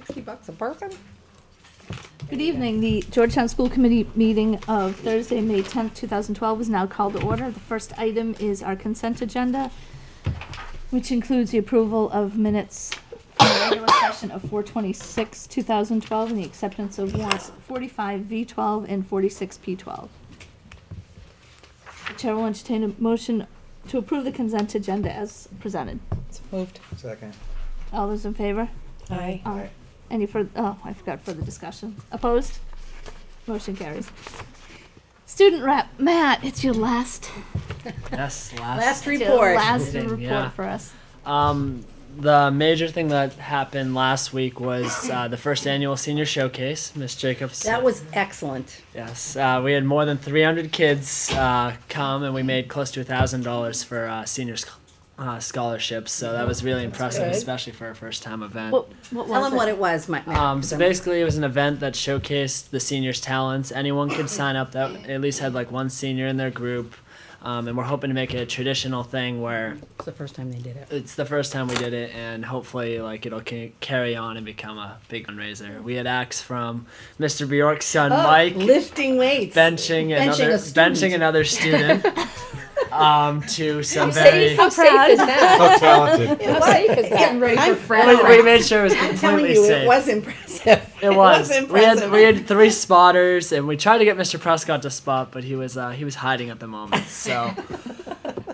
$60 a person? Good evening. The Georgetown School Committee meeting of Thursday, May 10th, 2012 is now called to order. The first item is our consent agenda, which includes the approval of minutes from the regular session of 4/26/2012 and the acceptance of warrants 45V12 and 46P12. The chair will entertain a motion to approve the consent agenda as presented. So moved. Second. All those in favor? Aye. Any further, oh, I forgot further discussion. Opposed? Motion carries. Student rep, Matt, it's your last Yes, Last it's your report. last Meeting, report yeah. for us. The major thing that happened last week was the first annual senior showcase. Miss Jacobs. That was excellent. Yes, we had more than 300 kids come, and we made close to $1,000 for seniors scholarships. So that was really impressive, good. especially for a first-time event. What was Tell them it? what it was, Matt. So basically, it was an event that showcased the seniors' talents. Anyone could sign up that at least had like one senior in their group. And we're hoping to make it a traditional thing where It's the first time they did it. it's the first time we did it, and hopefully like it'll carry on and become a big fundraiser. We had acts from Mr. Bjork's son Mike Lifting weights. benching a student. another student to some How very proud. So talented. How safe is that? we made sure it was I'm telling completely you, safe. it was impressive. It was. impressive. We had 3 spotters, and we tried to get Mr. Prescott to spot, but he was hiding at the moment. So,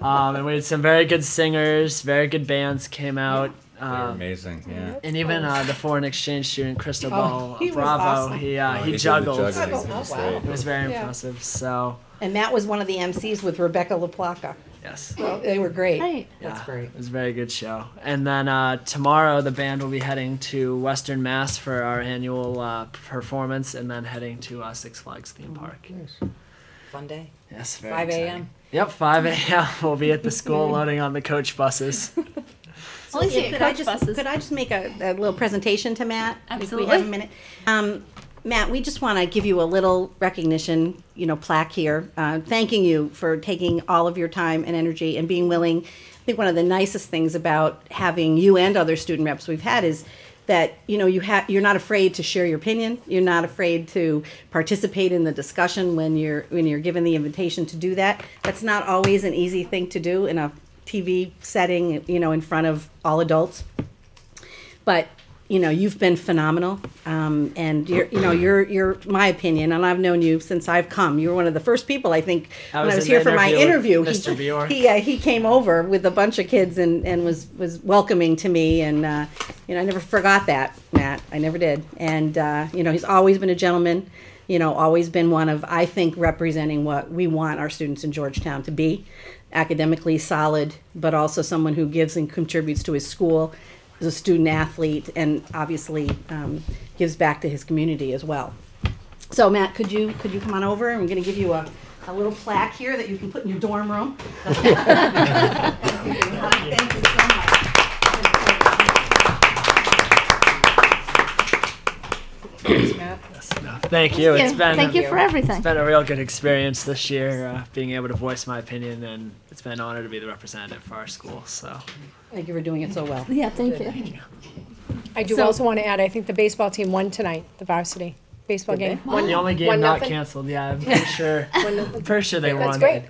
and we had some very good singers, very good bands came out. They're amazing, yeah. And even the foreign exchange student Cristobal he was Bravo, awesome. he He did juggled. the juggling. Oh, It was wow. great. It was very Yeah. impressive. So, And Matt was one of the MCs with Rebecca LaPlaca. yes. So they were great. Right. Yeah, great. It was a very good show. And then tomorrow, the band will be heading to Western Mass for our annual performance, and then heading to Six Flags theme park. Fun day. Yes, very 5 exciting. a.m. Yep, 5 a.m. We'll be at the school loading on the coach buses. Only see Could coach buses. I just make a little presentation to Matt? Absolutely. If we have a minute. Matt, we just want to give you a little recognition, plaque here, thanking you for taking all of your time and energy and being willing. I think one of the nicest things about having you and other student reps we've had is that you're not afraid to share your opinion. You're not afraid to participate in the discussion when you're given the invitation to do that. That's not always an easy thing to do in a TV setting, in front of all adults. But you've been phenomenal, and you're my opinion, and I've known you since I've come. You were one of the first people, I think, when I was in here the for my interview. with Mr. Bjork. He came over with a bunch of kids and was welcoming to me, and I never forgot that, Matt. I never did. And he's always been a gentleman. Always been one of, I think, representing what we want our students in Georgetown to be, academically solid, but also someone who gives and contributes to his school, is a student athlete, and obviously gives back to his community as well. So Matt, could you come on over? I'm going to give you a little plaque here that you can put in your dorm room. Thank you so much. Thanks, Matt. Thank you. It's been Thank you for everything. It's been a real good experience this year, being able to voice my opinion, and it's been an honor to be the representative for our school. So, Thank you for doing it so well. Yeah, thank you. I do So- also want to add, I think the baseball team won tonight, the varsity baseball Did they? game. Won, the only game won not nothing. canceled. Yeah, I'm pretty sure. I'm pretty sure they That's won. great.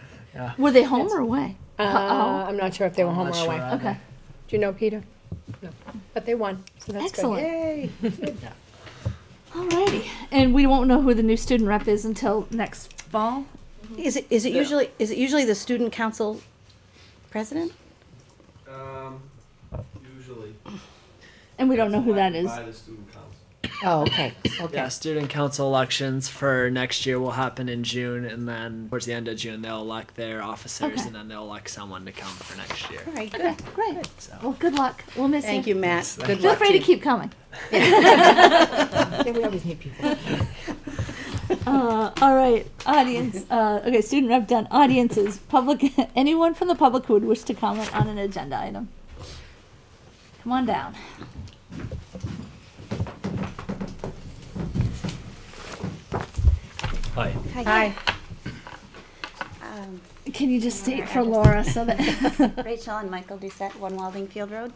Were they home or away? I'm not sure if they were I'm home not or sure away. either. Okay. Do you know, Peter? No. But they won, so that's Excellent. good. Yay. Alrighty. And we won't know who the new student rep is until next fall. Is it usually the student council president? Usually. And we don't know who that is. By the student council. Oh, okay. Yeah, student council elections for next year will happen in June, and then towards the end of June they'll elect their officers, Okay. and then they'll elect someone to come for next year. All right, Okay, good. great. So. Well, good luck. We'll miss Thank you. you, Matt. Thanks. Good Feel luck free to keep coming. Yeah, we always need people. All right, audience. Okay, student rep done. Audiences, public. Anyone from the public who would wish to comment on an agenda item, come on down. Hi. Hi. Can you just state for Laura so that? Rachel and Michael Doucette, 1 Walding Field Road.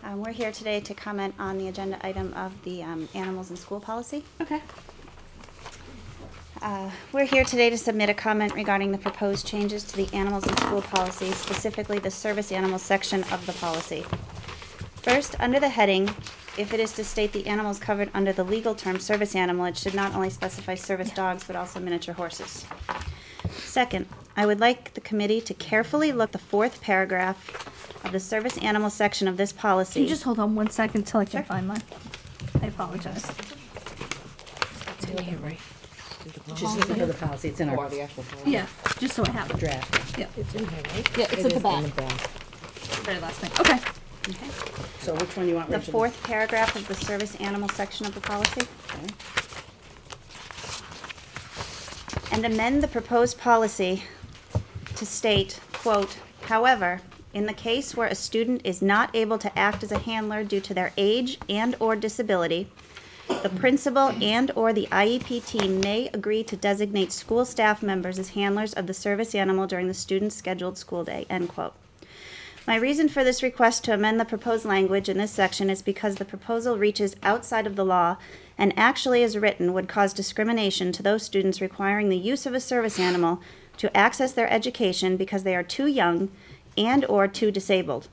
We're here today to comment on the agenda item of the animals in school policy. Okay. We're here today to submit a comment regarding the proposed changes to the animals in school policy, specifically the service animals section of the policy. First, under the heading, if it is to state the animals covered under the legal term service animal, it should not only specify service dogs, but also miniature horses. Second, I would like the committee to carefully look at the fourth paragraph of the service animal section of this policy. Can you just hold on 1 second till I can find mine? I apologize. It's in here, right? Just looking for the policy, it's in our the actual policy. Yeah, just so I have it. draft. Yeah, It's in here, right? yeah, it's at the back. Very last thing. Okay. Okay. So which one you want, The Rachel? fourth paragraph of the service animal section of the policy. Okay. And amend the proposed policy to state, quote, however, in the case where a student is not able to act as a handler due to their age and/or disability, the principal and/or the IEP team may agree to designate school staff members as handlers of the service animal during the student's scheduled school day, end quote. My reason for this request to amend the proposed language in this section is because the proposal reaches outside of the law and actually, as written, would cause discrimination to those students requiring the use of a service animal to access their education because they are too young and/or too disabled.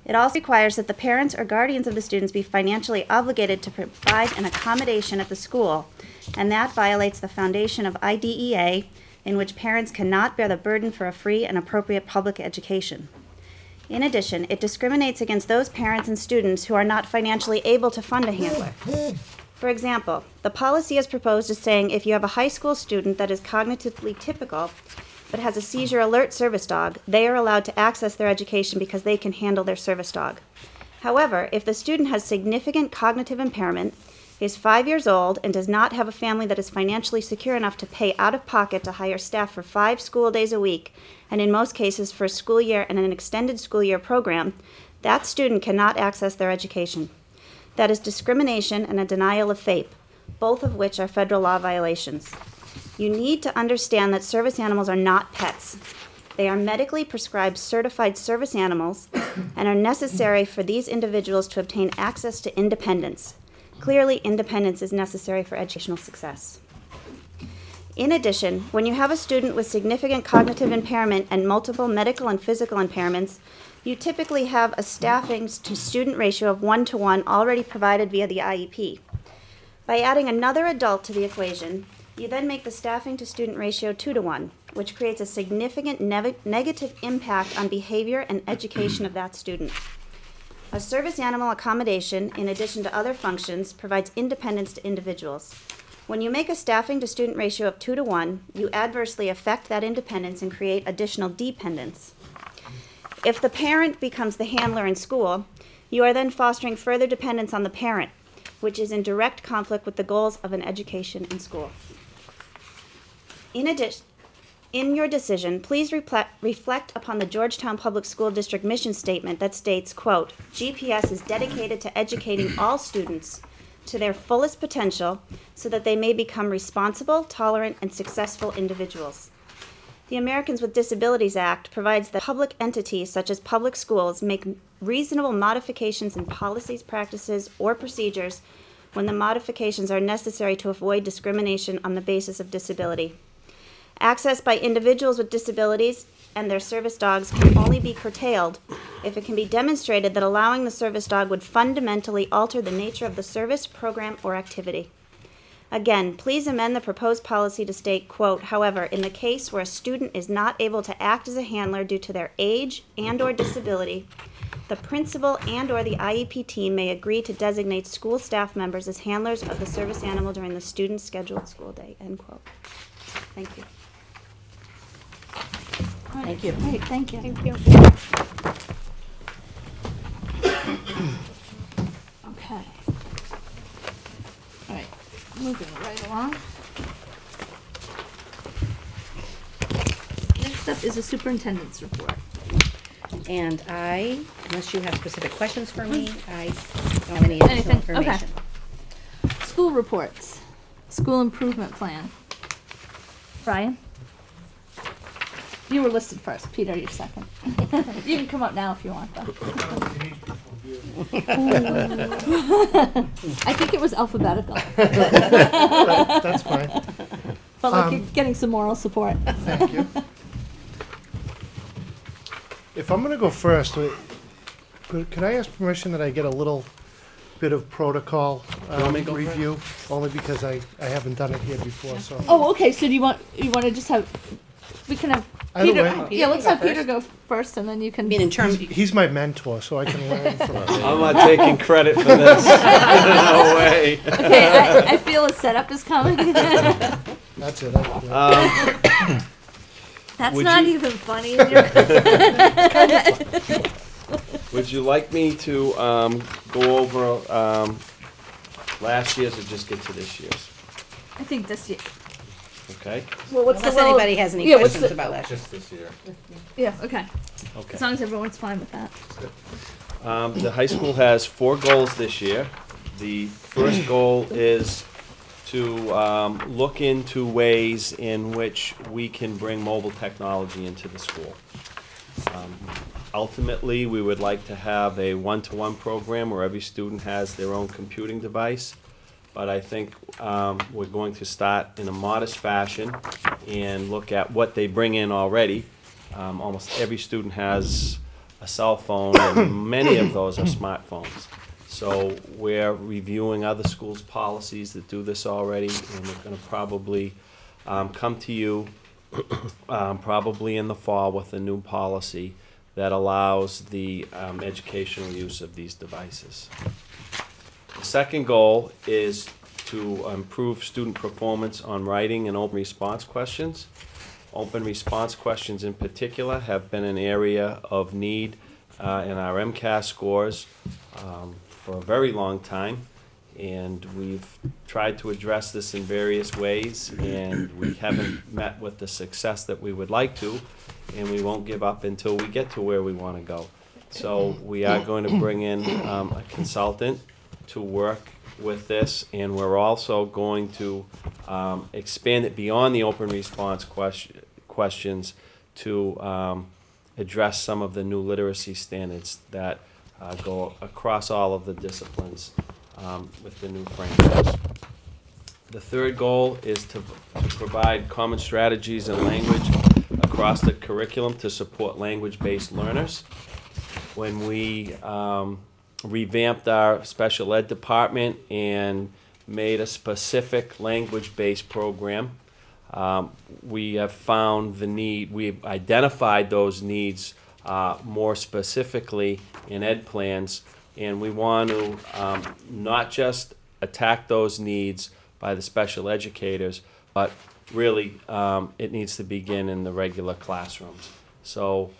It also requires that the parents or guardians of the students be financially obligated to provide an accommodation at the school, and that violates the foundation of IDEA, in which parents cannot bear the burden for a free and appropriate public education. In addition, it discriminates against those parents and students who are not financially able to fund a handler. For example, the policy as proposed is saying if you have a high school student that is cognitively typical but has a seizure alert service dog, they are allowed to access their education because they can handle their service dog. However, if the student has significant cognitive impairment, is 5 years old, and does not have a family that is financially secure enough to pay out of pocket to hire staff for 5 school days a week, and in most cases for a school year and an extended school year program, that student cannot access their education. That is discrimination and a denial of FAPE, both of which are federal law violations. You need to understand that service animals are not pets. They are medically prescribed certified service animals and are necessary for these individuals to obtain access to independence. Clearly, independence is necessary for educational success. In addition, when you have a student with significant cognitive impairment and multiple medical and physical impairments, you typically have a staffing to student ratio of 1-to-1 already provided via the IEP. By adding another adult to the equation, you then make the staffing to student ratio 2-to-1, which creates a significant negative impact on behavior and education of that student. A service animal accommodation, in addition to other functions, provides independence to individuals. When you make a staffing to student ratio of 2-to-1, you adversely affect that independence and create additional dependence. If the parent becomes the handler in school, you are then fostering further dependence on the parent, which is in direct conflict with the goals of an education in school. In addition, in your decision, please reflect upon the Georgetown Public School District mission statement that states, quote, GPS is dedicated to educating all students to their fullest potential so that they may become responsible, tolerant, and successful individuals. The Americans with Disabilities Act provides that public entities such as public schools make reasonable modifications in policies, practices, or procedures when the modifications are necessary to avoid discrimination on the basis of disability. Access by individuals with disabilities and their service dogs can only be curtailed if it can be demonstrated that allowing the service dog would fundamentally alter the nature of the service, program, or activity. Again, please amend the proposed policy to state, quote, however, in the case where a student is not able to act as a handler due to their age and/or disability, the principal and/or the IEP team may agree to designate school staff members as handlers of the service animal during the student's scheduled school day, end quote. Thank you. Thank you. Great, thank you. Thank you. Okay. All right, moving right along. Next up is the superintendent's report. And unless you have specific questions for me, I don't have any additional information. Okay. School reports, school improvement plan. Brian? You were listed first. Peter, you're second. You can come up now if you want, though. I think it was alphabetical. That's fine. But like you're getting some moral support. Thank you. If I'm going to go first, could I ask permission that I get a little bit of protocol review? Only because I haven't done it here before. So. Oh, okay. So do you want to just have? We can have Either Peter. way. Yeah, let's have Peter go first, and then you can. I mean, in terms, He's my mentor, so I can learn from him. I'm not taking credit for this. No way. Okay, I feel a setup is coming. That's it. That's Would not you- even funny. Would you like me to go over last year's or just get to this year's? I think this year. Okay. Well, what's unless the role- anybody has any Yeah, what's questions the- about that. Just this year. Yeah. Okay. Okay. As long as everyone's fine with that. The high school has 4 goals this year. The first goal is to look into ways in which we can bring mobile technology into the school. Ultimately, we would like to have a one-to-one program where every student has their own computing device. But I think we're going to start in a modest fashion and look at what they bring in already. Almost every student has a cell phone, and many of those are smartphones. So we're reviewing other schools' policies that do this already, and we're going to probably come to you probably in the fall with a new policy that allows the educational use of these devices. The second goal is to improve student performance on writing and open response questions. Open response questions in particular have been an area of need in our MCAS scores for a very long time, and we've tried to address this in various ways, and we haven't met with the success that we would like to, and we won't give up until we get to where we want to go. So we are going to bring in a consultant to work with this, and we're also going to expand it beyond the open response questions to address some of the new literacy standards that go across all of the disciplines with the new frameworks. The third goal is to provide common strategies and language across the curriculum to support language-based learners. When we revamped our special ed department and made a specific language-based program, we have found the need, we've identified those needs more specifically in ed plans, and we want to not just attack those needs by the special educators, but really it needs to begin in the regular classrooms. So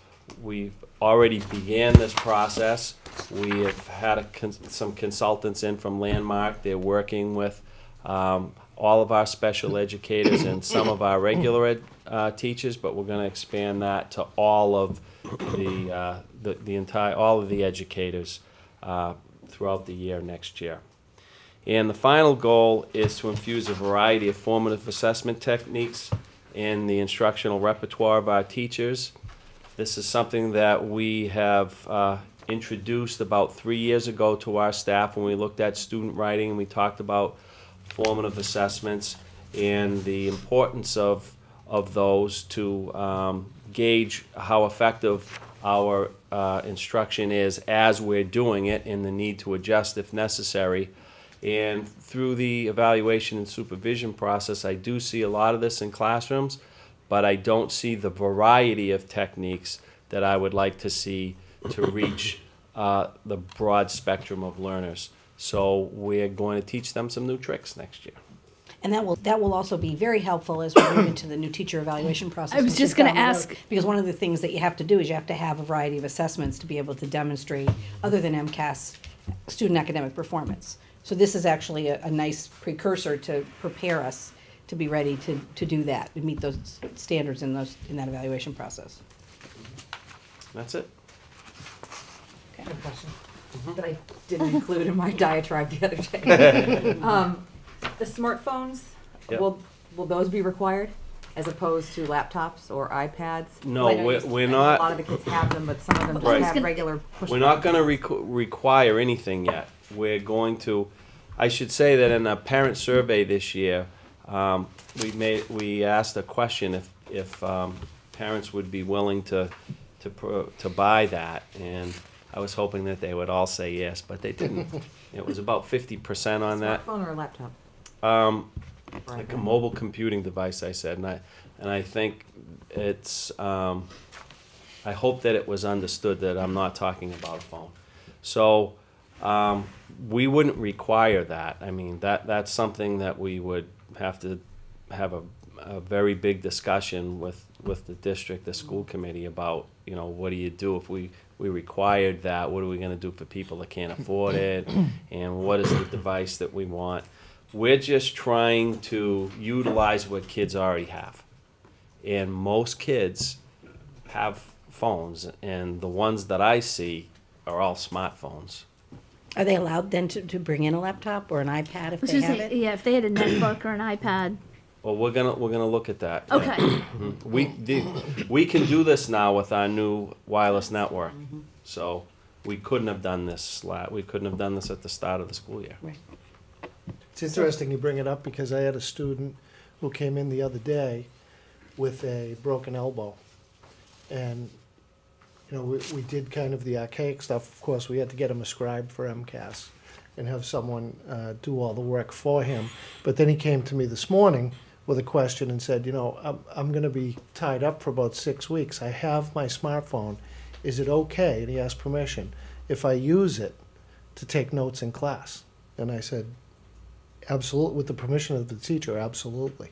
we've already began this process. We have had some consultants in from Landmark. They're working with all of our special educators and some of our regular ed teachers, but we're going to expand that to all of all of the educators throughout the year next year. And the final goal is to infuse a variety of formative assessment techniques in the instructional repertoire of our teachers. This is something that we have introduced about 3 years ago to our staff when we looked at student writing, and we talked about formative assessments and the importance of those to gauge how effective our instruction is as we're doing it, and the need to adjust if necessary. And through the evaluation and supervision process, I do see a lot of this in classrooms, but I don't see the variety of techniques that I would like to see to reach the broad spectrum of learners. So we're going to teach them some new tricks next year. And that will also be very helpful as we move into the new teacher evaluation process. I was which just is gonna down the road. ask- Because one of the things that you have to do is you have to have a variety of assessments to be able to demonstrate, other than MCAS, student academic performance. So this is actually a nice precursor to prepare us to be ready to do that, to meet those standards in that evaluation process. That's it. I have a question that I didn't include in my diatribe the other day. The smartphones, Yep. will those be required? as opposed to laptops or iPads? No, I know we're I know not- A lot of the kids have them, but some of them Right. just have regular push. We're not gonna require anything yet. We're going to, I should say that in a parent survey this year, we asked a question if parents would be willing to buy that, and I was hoping that they would all say yes, but they didn't. It was about 50% on that. Smartphone or a laptop? Like a mobile computing device, I said, and I think it's, I hope that it was understood that I'm not talking about a phone. So, we wouldn't require that. I mean, that's something that we would have to have a very big discussion with the district, the school committee about, you know, what do you do if we required that? What are we gonna do for people that can't afford it? And what is the device that we want? We're just trying to utilize what kids already have. And most kids have phones, and the ones that I see are all smartphones. Are they allowed then to bring in a laptop or an iPad if I was they gonna have say, it? yeah, if they had a netbook or an iPad. Well, we're gonna look at that. yeah. Okay. We can do this now with our new wireless network. So we couldn't have done this we couldn't have done this at the start of the school year. Right. It's interesting you bring it up because I had a student who came in the other day with a broken elbow. And, you know, we did kind of the archaic stuff. Of course, we had to get him a scribe for MCAS and have someone do all the work for him. But then he came to me this morning with a question and said, you know, I'm going to be tied up for about 6 weeks. I have my smartphone. Is it okay? And he asked permission if I use it to take notes in class. And I said, absolutely, with the permission of the teacher, absolutely.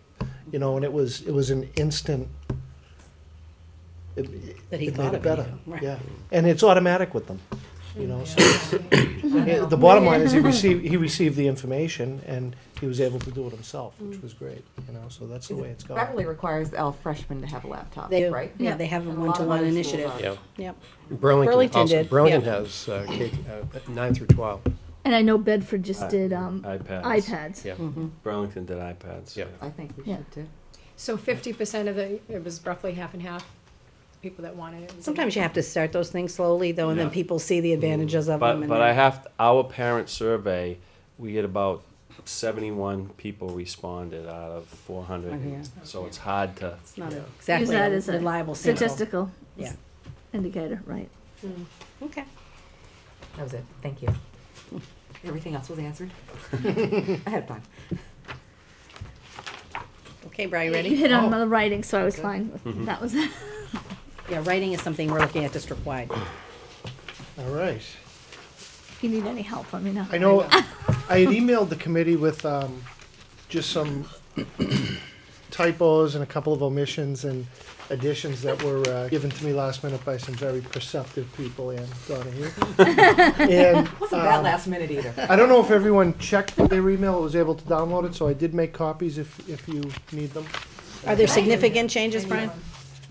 You know, and it was an instant. That he it thought made it of better. you, right. Yeah, and it's automatic with them. You know, so the bottom line is he received the information and he was able to do it himself, which was great. You know, so that's the way it's going. Beverly requires all freshmen to have a laptop, They do. right? Yeah, they have a And lot of one-to-one other initiative. schools are. Yeah. Yep. Burlington also, did, Burlington yeah. has K, 9 through 12. And I know Bedford just did iPads. iPads. Yeah. Burlington did iPads. Yeah. I think we Yeah. should too. So 50% of it was roughly half and half, people that wanted it. Sometimes you have to start those things slowly, though, and then Yeah. people see the advantages of them. But I have our parent survey, we get about 71 people responded out of 400. Oh, yeah. So it's hard to. It's not Use exactly that a as a reliable sample. statistical Yeah. indicator, right? Okay. That was it. Thank you. Everything else was answered ahead of time. Okay, Brian, You ready? hit on the writing, so I was fine. That was it. Yeah, writing is something we're looking at district-wide. All right. If you need any help, let me know. I know I had emailed the committee with just some typos and a couple of omissions and additions that were given to me last minute by some very perceptive people, and Donahue. And Wasn't that last minute either. I don't know if everyone checked their email or was able to download it, so I did make copies if you need them. Are there significant changes, Brian?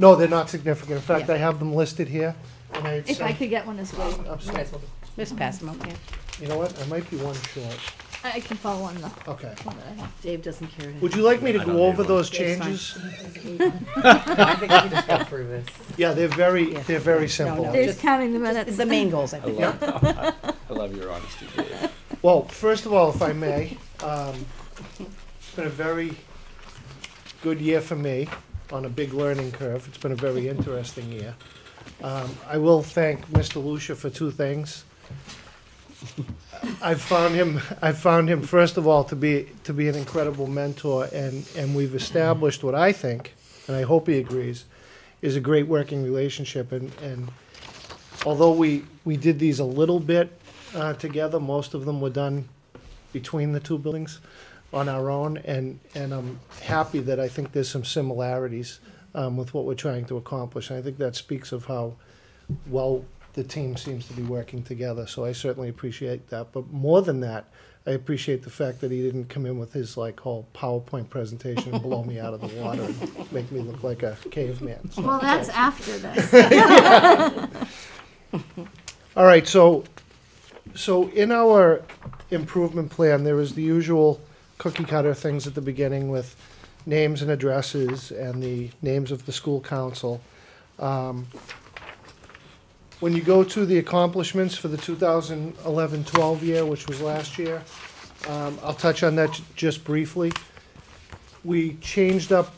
No, they're not significant. In fact, Yeah. I have them listed here. And I had If I sent- could get one as well, I'm sorry. Just pass them up, yeah. You know what? I might be one short. I can follow on the Okay. one that I have. Dave doesn't care. Would you like me to I don't go need over one. those Dave's fine. changes? I think we can just go through this. Yeah, they're very simple. no. Dave's just- counting the It's minutes. the main goals, I think. I love your honesty, Dave. Well, first of all, if I may, it's been a very good year for me on a big learning curve. It's been a very interesting year. I will thank Mr. Lucia for two things. I've found him first of all to be an incredible mentor, and we've established what I think, and I hope he agrees, is a great working relationship. And although we did these a little bit together, most of them were done between the two buildings on our own, and I'm happy that I think there's some similarities with what we're trying to accomplish. And I think that speaks of how well the team seems to be working together, so I certainly appreciate that. But more than that, I appreciate the fact that he didn't come in with his whole PowerPoint presentation and blow me out of the water and make me look like a caveman. So- Well, that's after this. All right, so in our improvement plan, there is the usual cookie cutter things at the beginning with names and addresses and the names of the school council. When you go to the accomplishments for the 2011-12 year, which was last year, I'll touch on that just briefly. We changed up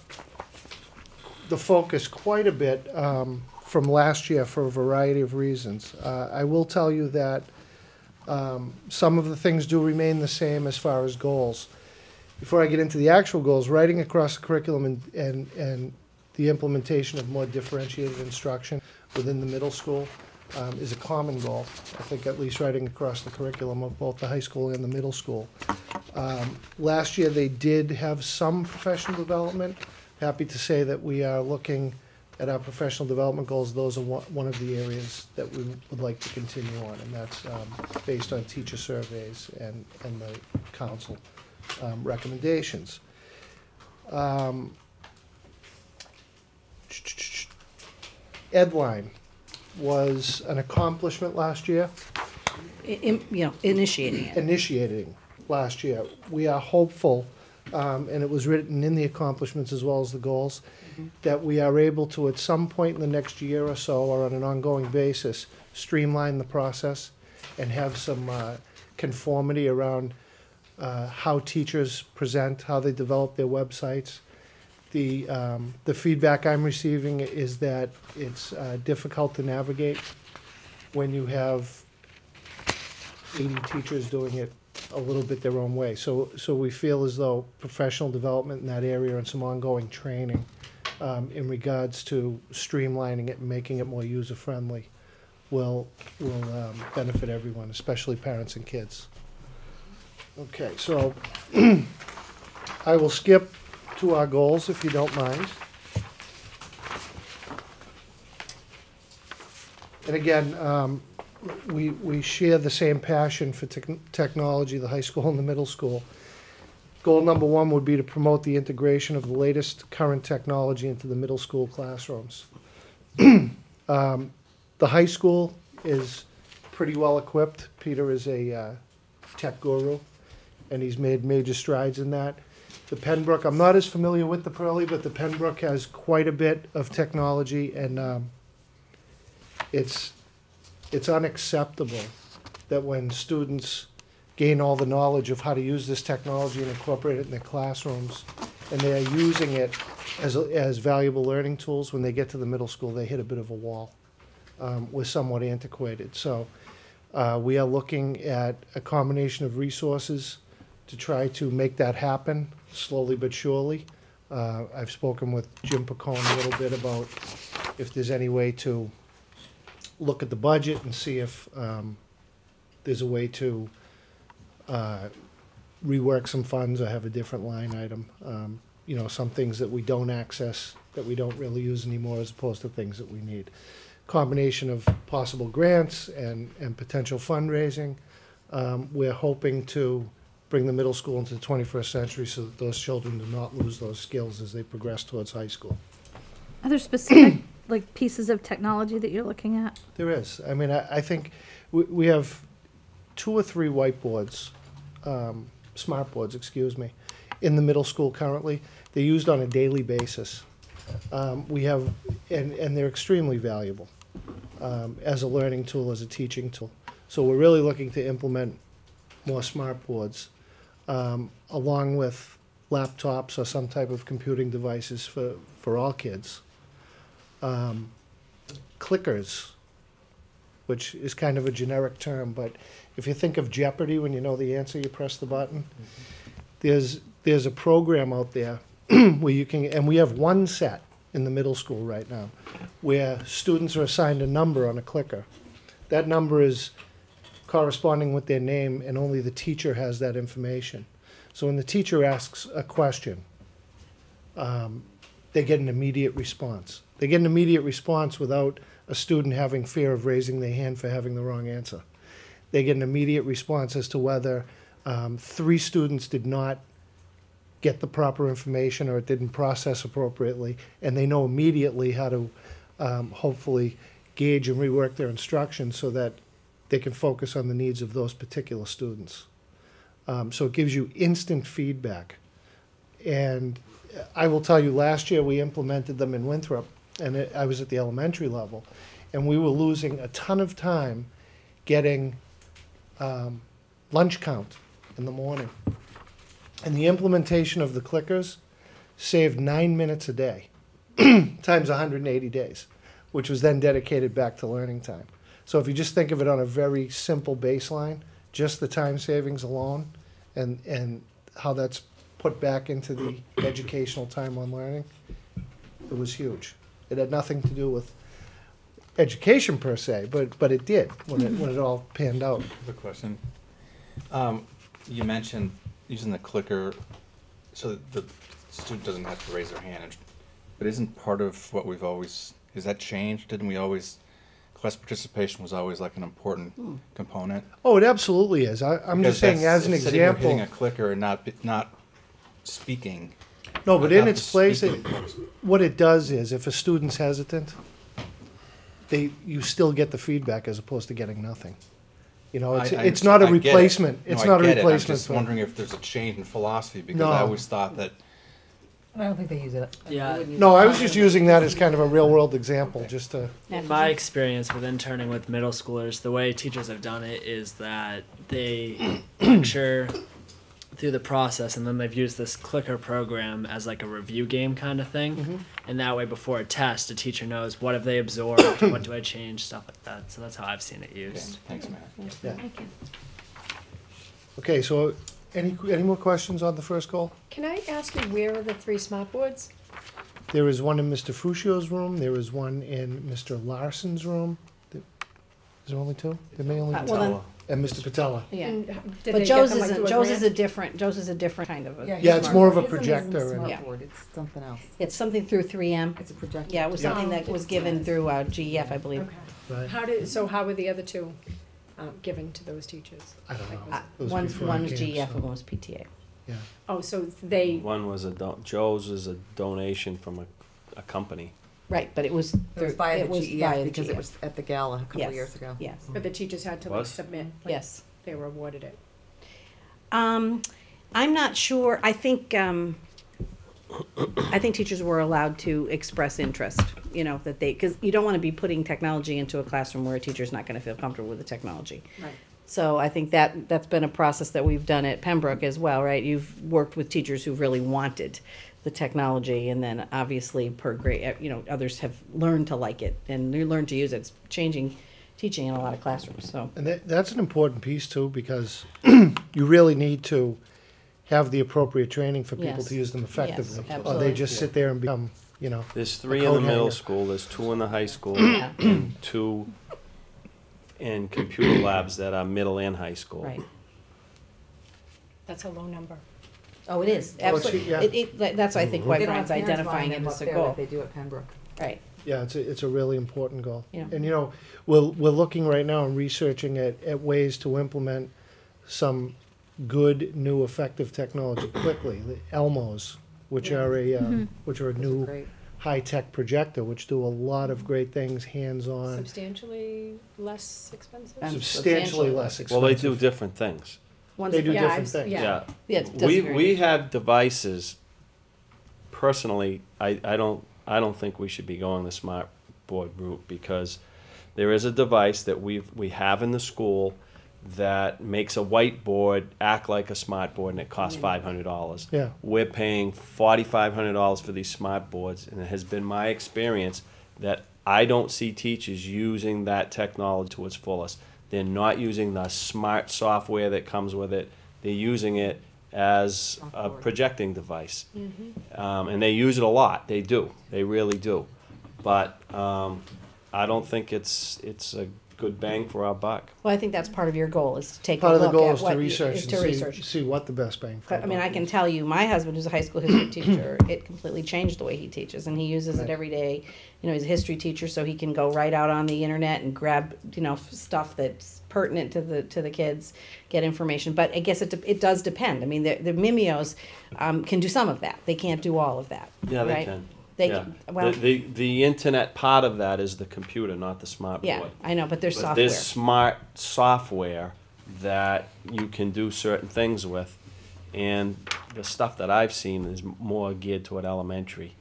the focus quite a bit from last year for a variety of reasons. I will tell you that some of the things do remain the same as far as goals. Before I get into the actual goals, writing across the curriculum and the implementation of more differentiated instruction within the middle school is a common goal. I think at least writing across the curriculum of both the high school and the middle school. Last year they did have some professional development. Happy to say that we are looking at our professional development goals. Those are one of the areas that we would like to continue on, and that's based on teacher surveys and the council recommendations. Edline was an accomplishment last year. Initiating it. Initiating last year. We are hopeful, and it was written in the accomplishments as well as the goals, that we are able to, at some point in the next year or so, or on an ongoing basis, streamline the process and have some conformity around how teachers present, how they develop their websites. The feedback I'm receiving is that it's difficult to navigate when you have 80 teachers doing it a little bit their own way. So we feel as though professional development in that area and some ongoing training in regards to streamlining it and making it more user-friendly will benefit everyone, especially parents and kids. Okay, so I will skip to our goals, if you don't mind. And again, we share the same passion for technology, the high school and the middle school. Goal number one would be to promote the integration of the latest current technology into the middle school classrooms. The high school is pretty well equipped. Peter is a tech guru, and he's made major strides in that. The Pembroke, I'm not as familiar with the Pearly, but the Pembroke has quite a bit of technology, and it's unacceptable that when students gain all the knowledge of how to use this technology and incorporate it in their classrooms, and they are using it as valuable learning tools, when they get to the middle school, they hit a bit of a wall. We're somewhat antiquated. So we are looking at a combination of resources to try to make that happen, slowly but surely. I've spoken with Jim Pacone a little bit about if there's any way to look at the budget and see if there's a way to rework some funds or have a different line item. You know, some things that we don't access, that we don't really use anymore, as opposed to things that we need. Combination of possible grants and potential fundraising. We're hoping to bring the middle school into the 21st century so that those children do not lose those skills as they progress towards high school. Are there specific like pieces of technology that you're looking at? There is. I mean, I think we have 2 or 3 whiteboards, smart boards, excuse me, in the middle school currently. They're used on a daily basis. We have, and they're extremely valuable as a learning tool, as a teaching tool. So we're really looking to implement more smart boards, along with laptops or some type of computing devices for all kids. Clickers, which is kind of a generic term, but if you think of Jeopardy, when you know the answer, you press the button. There's a program out there where you can, and we have one set in the middle school right now, where students are assigned a number on a clicker. That number is corresponding with their name, and only the teacher has that information. So when the teacher asks a question, they get an immediate response. They get an immediate response without a student having fear of raising their hand for having the wrong answer. They get an immediate response as to whether 3 students did not get the proper information or it didn't process appropriately, and they know immediately how to hopefully gauge and rework their instruction so that they can focus on the needs of those particular students. So it gives you instant feedback. And I will tell you, last year we implemented them in Winthrop, and I was at the elementary level, and we were losing a ton of time getting lunch count in the morning. And the implementation of the clickers saved 9 minutes a day, times 180 days, which was then dedicated back to learning time. So if you just think of it on a very simple baseline, just the time savings alone, and how that's put back into the educational time on learning, it was huge. It had nothing to do with education per se, but it did when it all panned out. Quick question. You mentioned using the clicker so that the student doesn't have to raise their hand, but isn't part of what we've always, has that changed? Didn't we always, class participation was always like an important component? Oh, it absolutely is. I'm just saying, as an Sitting there hitting example. a clicker and not speaking. No, but in not its the place, speaking. what it does is, if a student's hesitant, you still get the feedback as opposed to getting nothing. You know, it's not a I get it. replacement. It's No, I not a get it. replacement. I'm just for- wondering if there's a change in philosophy, because No. I always thought that I don't think they use it. Yeah. They wouldn't use No, it. I was just using that as kind of a real world example, just to. In my experience with interning with middle schoolers, the way teachers have done it is that they lecture through the process, and then they've used this clicker program as like a review game kind of thing. And that way, before a test, the teacher knows what have they absorbed, what do I change, stuff like that. So that's how I've seen it okay, used. thanks, Matt. Yeah. Okay, so any more questions on the first goal? Can I ask you, where are the 3 smart boards? There is one in Mr. Fucio's room. There is one in Mr. Larson's room. Is there only 2? There may only be Well, 2. then- And Mr. Patella. Yeah. And did But they Joe's get them, like, isn't, through a Joe's grant? is a different kind of a, Yeah, it's more of a His one projector isn't and- Yeah. smartboard, it's something else. it's something through 3M. It's a projector. Yeah, it was Yeah. something that was given through GEF, I believe. Okay. Right. So how were the other 2 given to those teachers? I don't know. Uh, It was One's before I one's came, GEF so- and one's PTA. Yeah. Oh, so they, One was Joe's is a donation from a company. Right, but it was It was through, via it the was via GEF the because it GEF. was at the gala a couple Yes, of years ago. Yes, but the teachers had to like Was? submit, like, yes. they were awarded it. I'm not sure. I think teachers were allowed to express interest, you know, that because you don't want to be putting technology into a classroom where a teacher's not going to feel comfortable with the technology. Right. So I think that's been a process that we've done at Pembroke as well, right? You've worked with teachers who really wanted the technology, and then obviously per grade, you know, others have learned to like it and they learn to use it. It's changing teaching in a lot of classrooms, so. And that's an important piece too, because you really need to have the appropriate training for people Yes. to use them effectively. Or absolutely. they just sit there and become, you know. There's a 3 in the code middle hanger. school, there's 2 in the high school, Yeah. and 2 in computer labs that are middle and high school. Right. That's a low number. Oh, it is, Oh, it's- absolutely. yeah. That's, I think, why They don't have Brian's parents identifying buying it them as up a there goal. like they do at Pembroke. Right. Yeah, it's a really important goal. Yeah. And you know, we're looking right now and researching at ways to implement some good new effective technology quickly. The Elmos, which are a new Great. high-tech projector, which do a lot of great things, hands-on, Substantially less expensive? substantially less expensive. Well, they do different things. One's They do yeah, different I've- things. yeah. Yeah, it does We, very we different. have devices, personally, I don't think we should be going the smart board route, because there is a device that we have in the school that makes a whiteboard act like a smart board, and it costs $500. Yeah. We're paying $4,500 for these smart boards, and it has been my experience that I don't see teachers using that technology to its fullest. They're not using the smart software that comes with it. They're using it as a projecting device. And they use it a lot. They do. They really do. But I don't think it's a good bang for our buck. Well, I think that's part of your goal, is to take Part a of the look goal at is what to research is and to see, research. see what the best bang for But, I mean, the I buck can is. tell you, my husband, who's a high school history teacher, it completely changed the way he teaches, and he uses Right. it every day. You know, he's a history teacher, so he can go right out on the internet and grab, you know, stuff that's pertinent to the kids, get information. But I guess it does depend. I mean, the Mimios can do some of that. They can't do all of that. Yeah, they right? can. They Yeah. can, well, The internet part of that is the computer, not the smart yeah, board. I know, but there's But software. there's smart software that you can do certain things with, and the stuff that I've seen is more geared toward elementary.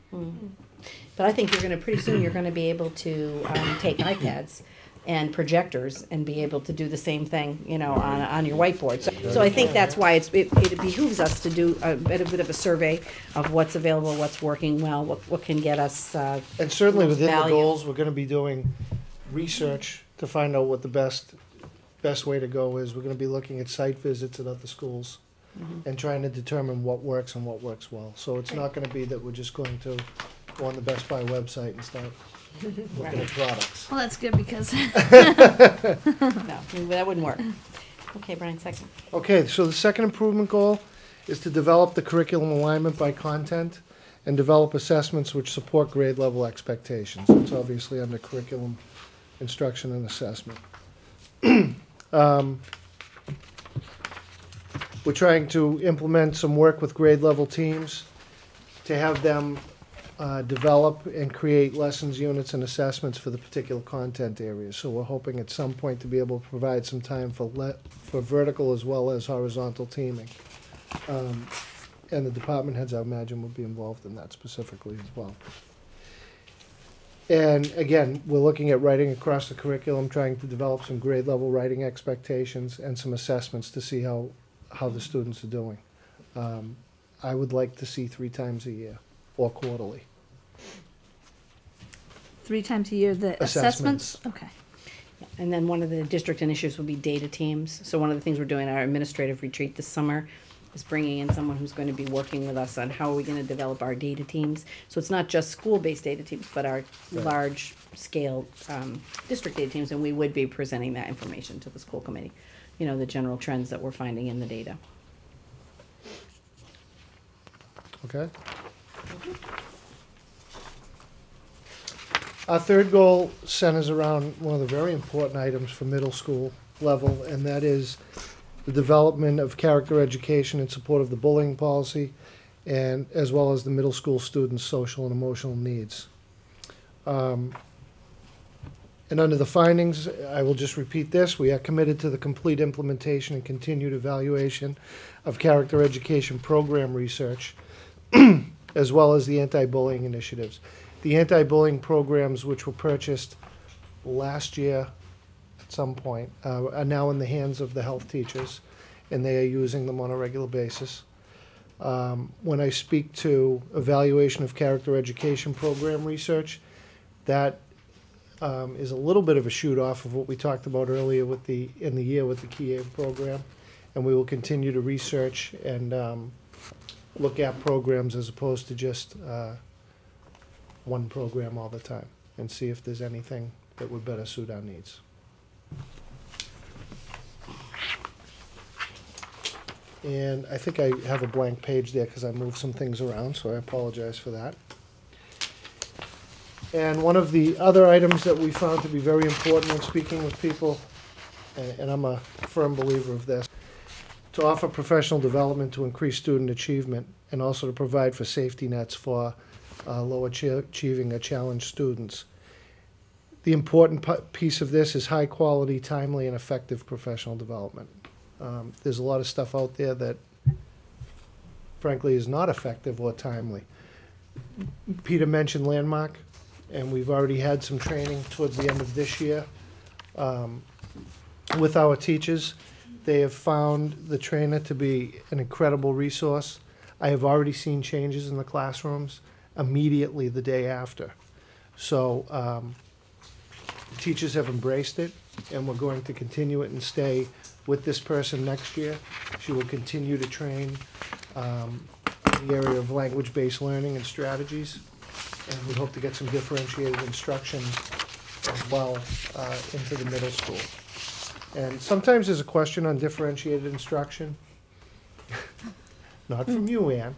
But I think pretty soon you're gonna be able to take iPads and projectors and be able to do the same thing, on your whiteboard. So I think that's why it behooves us to do a bit of a survey of what's available, what's working well, what can get us. And certainly most within the value. goals, we're gonna be doing research to find out what the best way to go is. We're gonna be looking at site visits at other schools and trying to determine what works and what works well. So it's not gonna be that we're just going to go on the Best Buy website and start looking at products. Well, that's good because No, that wouldn't work. Okay, Brian, second. Okay, so the second improvement goal is to develop the curriculum alignment by content and develop assessments which support grade level expectations. It's obviously under curriculum, instruction, and assessment. We're trying to implement some work with grade level teams to have them develop and create lessons, units, and assessments for the particular content areas. So we're hoping at some point to be able to provide some time for vertical as well as horizontal teaming. And the department heads, I imagine, will be involved in that specifically as well. And again, we're looking at writing across the curriculum, trying to develop some grade level writing expectations and some assessments to see how the students are doing. I would like to see 3 times a year or quarterly. 3 times a year, the assessments? Okay. And then one of the district initiatives will be data teams. So one of the things we're doing at our administrative retreat this summer is bringing in someone who's going to be working with us on how are we going to develop our data teams. So it's not just school-based data teams, but our large-scale district data teams, and we would be presenting that information to the school committee, the general trends that we're finding in the data. Okay? Our third goal centers around one of the very important items for middle school level, and that is the development of character education in support of the bullying policy, and as well as the middle school students' social and emotional needs. And under the findings, I will just repeat this: we are committed to the complete implementation and continued evaluation of character education program research, as well as the anti-bullying initiatives. The anti-bullying programs, which were purchased last year at some point, are now in the hands of the health teachers, and they are using them on a regular basis. When I speak to evaluation of character education program research, that is a little bit of a shoot off of what we talked about earlier in the year with the Key Aid program, and we will continue to research and look at programs as opposed to just one program all the time, and see if there's anything that would better suit our needs. And I think I have a blank page there because I moved some things around, so I apologize for that. And one of the other items that we found to be very important when speaking with people, and I'm a firm believer of this, to offer professional development to increase student achievement, and also to provide for safety nets for low achieving or challenged students. The important piece of this is high quality, timely, and effective professional development. There's a lot of stuff out there that frankly is not effective or timely. Peter mentioned Landmark, and we've already had some training towards the end of this year with our teachers. They have found the trainer to be an incredible resource. I have already seen changes in the classrooms immediately the day after. So teachers have embraced it, and we're going to continue it and stay with this person next year. She will continue to train in the area of language-based learning and strategies, and we hope to get some differentiated instruction as well into the middle school. And sometimes there's a question on differentiated instruction. Not from you, Ann.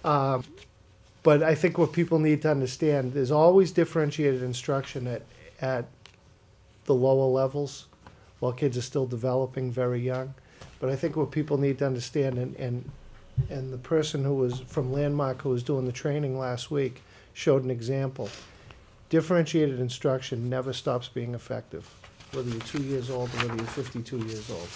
But I think what people need to understand, there's always differentiated instruction at the lower levels while kids are still developing very young. But I think what people need to understand, and the person who was from Landmark who was doing the training last week showed an example. Differentiated instruction never stops being effective. whether you're 2 years old or whether you're 52 years old.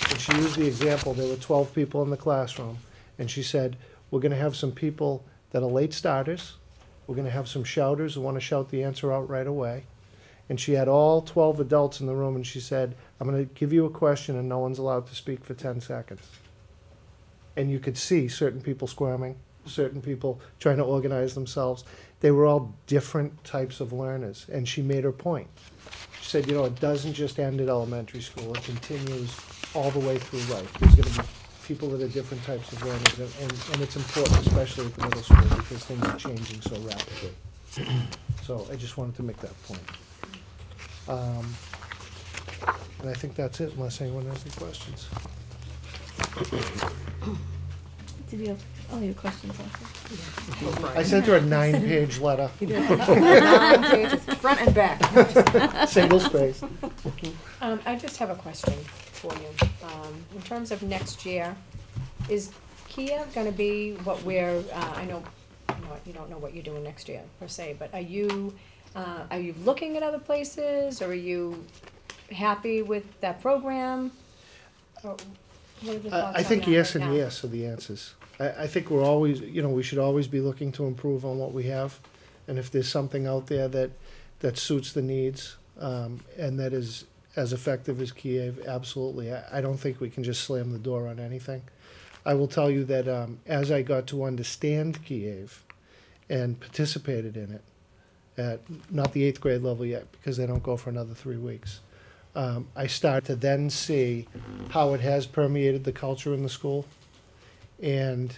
And she used the example, there were 12 people in the classroom, and she said, we're gonna have some people that are late starters, we're gonna have some shouters who wanna shout the answer out right away. And she had all 12 adults in the room, and she said, I'm gonna give you a question and no one's allowed to speak for 10 seconds. And you could see certain people squirming, certain people trying to organize themselves. They were all different types of learners, and she made her point. She said, you know, it doesn't just end at elementary school, it continues all the way through life. There's gonna be people that are different types of learners, and it's important, especially at the middle school, because things are changing so rapidly. So I just wanted to make that point. And I think that's it, unless anyone has any questions. Did you have all your questions answered? I sent her a 9-page letter, 9 pages, front and back. single space. I just have a question for you. In terms of next year, is Kia gonna be what we're, I know you don't know what you're doing next year per se, but are you looking at other places, or are you happy with that program? Or what are the thoughts I on think that yes right and now? yes are the answers. I think we're always, you know, we should always be looking to improve on what we have. And if there's something out there that suits the needs, and that is as effective as Kiev, absolutely. I don't think we can just slam the door on anything. I will tell you that as I got to understand Kiev and participated in it, at not the 8th grade level yet, because they don't go for another 3 weeks, I start to then see how it has permeated the culture in the school, and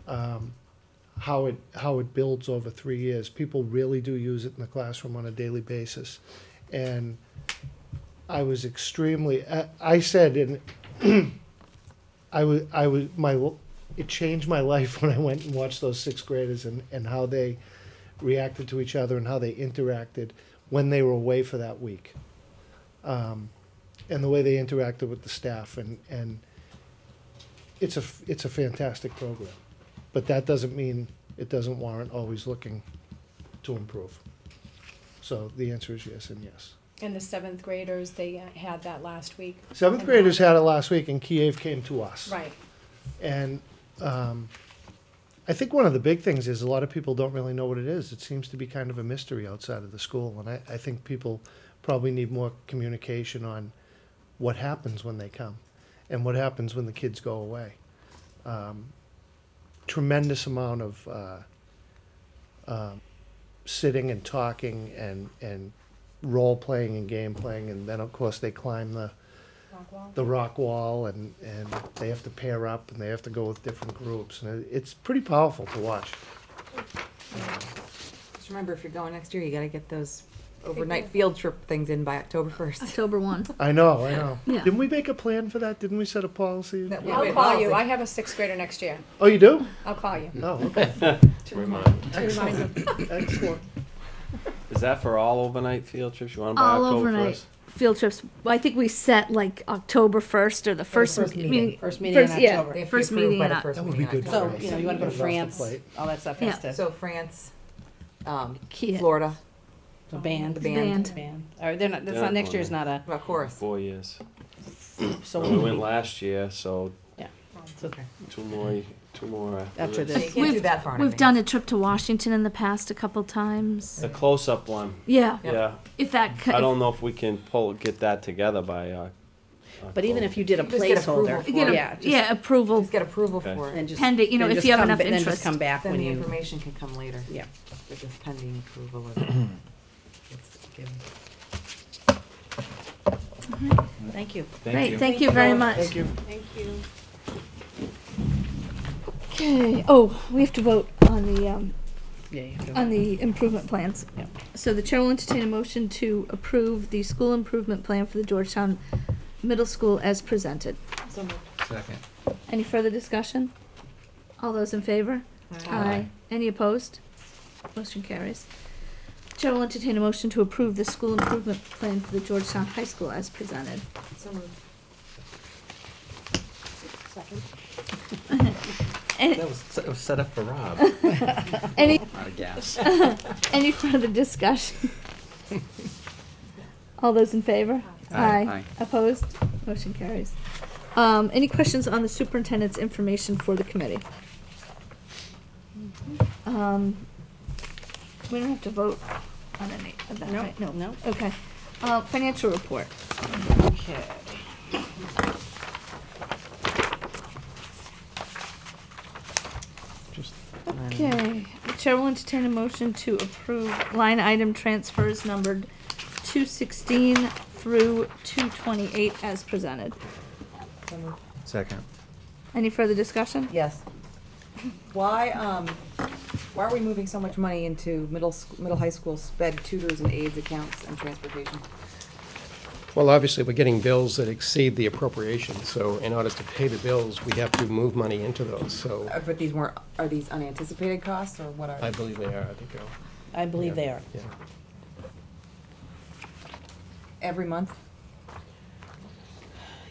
how it builds over 3 years. People really do use it in the classroom on a daily basis, and I was extremely. I said, and it changed my life when I went and watched those 6th graders and how they reacted to each other and how they interacted when they were away for that week, and the way they interacted with the staff, and it's a fantastic program, but that doesn't mean it doesn't warrant always looking to improve. So the answer is yes and yes. And the 7th graders, they had that last week? 7th graders had it last week, and Kiev came to us. Right. And I think one of the big things is a lot of people don't really know what it is. It seems to be kind of a mystery outside of the school, and I think people probably need more communication on what happens when they come and what happens when the kids go away. Tremendous amount of sitting and talking and role playing and game playing, and then of course they climb the rock wall, and they have to pair up and they have to go with different groups, and it's pretty powerful to watch. Just remember, if you're going next year, you gotta get those overnight field trip things in by October 1st. October 1. I know. Yeah. Didn't we make a plan for that? Didn't we set a policy? That we- I'll Wait, call you. policy. I have a 6th grader next year. Oh, you do? I'll call you. Oh, okay. To remind. To remind you. Excellent. Is that for all overnight field trips? You want to buy All October overnight 1st? field trips. Well, I think we set like October 1st or the first meeting. First meeting in yeah, October. They have to be first approved meeting by in the October. first That would meeting be in good. October. So, you know, you wanna go to Off the France, plate. all that stuff Yeah. has to. So France, Kia. Florida, The band. the band. Band. Or they're not, that's Yeah. not, next year's not a, of course. 4 years. so We went last year, so Okay. two more. After years. this. So you can't do that far in We've advance. done a trip to Washington in the past a couple times. The close-up one. Yeah, Yeah. if that. I don't know if we can get that together by. But even if you did a Just get approval placeholder, for Get it. a, yeah, approval. Just get approval Okay. for it. and just Pending, then if just you have come enough ba- then interest. just come back Then when the you. information can come later. Yeah. But just pending approval of it's given. Thank you. Great, thank you very much. Thank you. Thank you. Okay, oh, we have to vote on the, Yeah, you have to- on the improvement plans. Yep. So the chair will entertain a motion to approve the school improvement plan for the Georgetown Middle School as presented. Second. Any further discussion? All those in favor? Aye. Any opposed? Motion carries. Chair will entertain a motion to approve the school improvement plan for the Georgetown High School as presented. So moved. Second. Any, That was set up for Rob. any, Out of gas. any further discussion? All those in favor? Aye. Opposed? Motion carries. Any questions on the superintendent's information for the committee? We don't have to vote on any of that, No, right? No. no. Okay. Financial report. Okay. Okay. The chair will entertain a motion to approve line item transfers numbered 216 through 228 as presented. Second. Any further discussion? Yes. Why are we moving so much money into middle high school sped tutors and aides accounts and transportation? Well, obviously, we're getting bills that exceed the appropriation, so in order to pay the bills, we have to move money into those, so But are these unanticipated costs, or what are I they? believe they are, I think, I believe they are. yeah. Every month?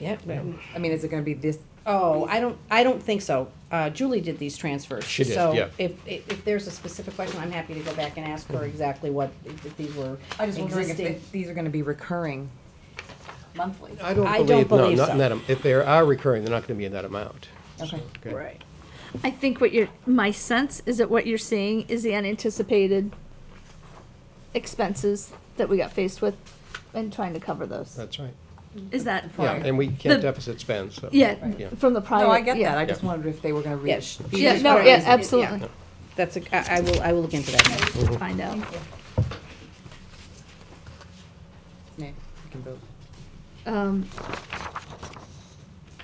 Yep. I mean, is it gonna be this? Oh, I don't think so. Julie did these transfers. She did, So yeah. if there's a specific question, I'm happy to go back and ask her exactly what, if these were I just wondering if existing. these are gonna be recurring monthly. I don't I believe, don't no, believe not so. in that, if they are recurring, they're not gonna be in that amount. Okay. Okay. Right. I think my sense is that what you're seeing is the unanticipated expenses that we got faced with and trying to cover those. That's right. Is that? Yeah, and we can't The- deficit spend, so. Yeah, Yeah. from the prior. No, I get yeah. that, I just Yeah. wondered if they were gonna Yes. reach. Yeah, no, yeah, absolutely. That's I will look into that. Find out. Yeah, you can vote.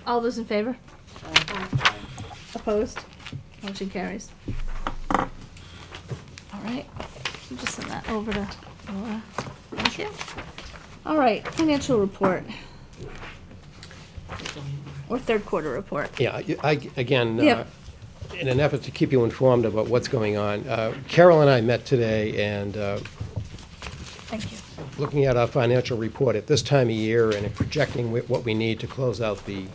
All those in favor? Opposed? Motion carries. All right, you just send that over to Laura. Thank you. All right, financial report. Or third quarter report. Yeah, again, Yep. in an effort to keep you informed about what's going on, Carol and I met today, and Thank you. looking at our financial report at this time of year and projecting what we need to close out the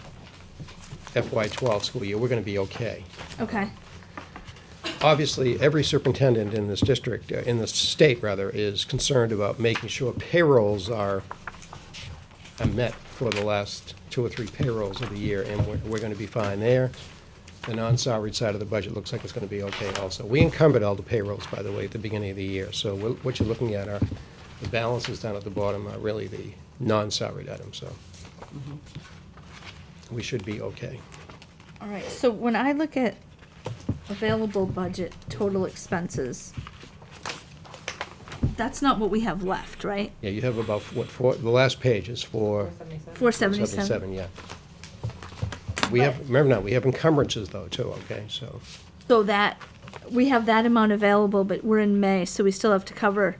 FY12 school year, we're going to be okay. Okay, Obviously, every superintendent in this district, in the state rather, is concerned about making sure payrolls are met for the last 2 or 3 payrolls of the year, and we're going to be fine there. The non-salaried side of the budget looks like it's going to be okay also. We encumbered all the payrolls, by the way, at the beginning of the year, so what you're looking at are the balances down at the bottom are really the non-salaried items, so we should be okay. all right, so when I look at available budget, total expenses, that's not what we have left, right? Yeah, you have about, the last page is for 477. yeah. We have, remember now, we have encumbrances though, too, okay, so. So that, we have that amount available, but we're in May, so we still have to cover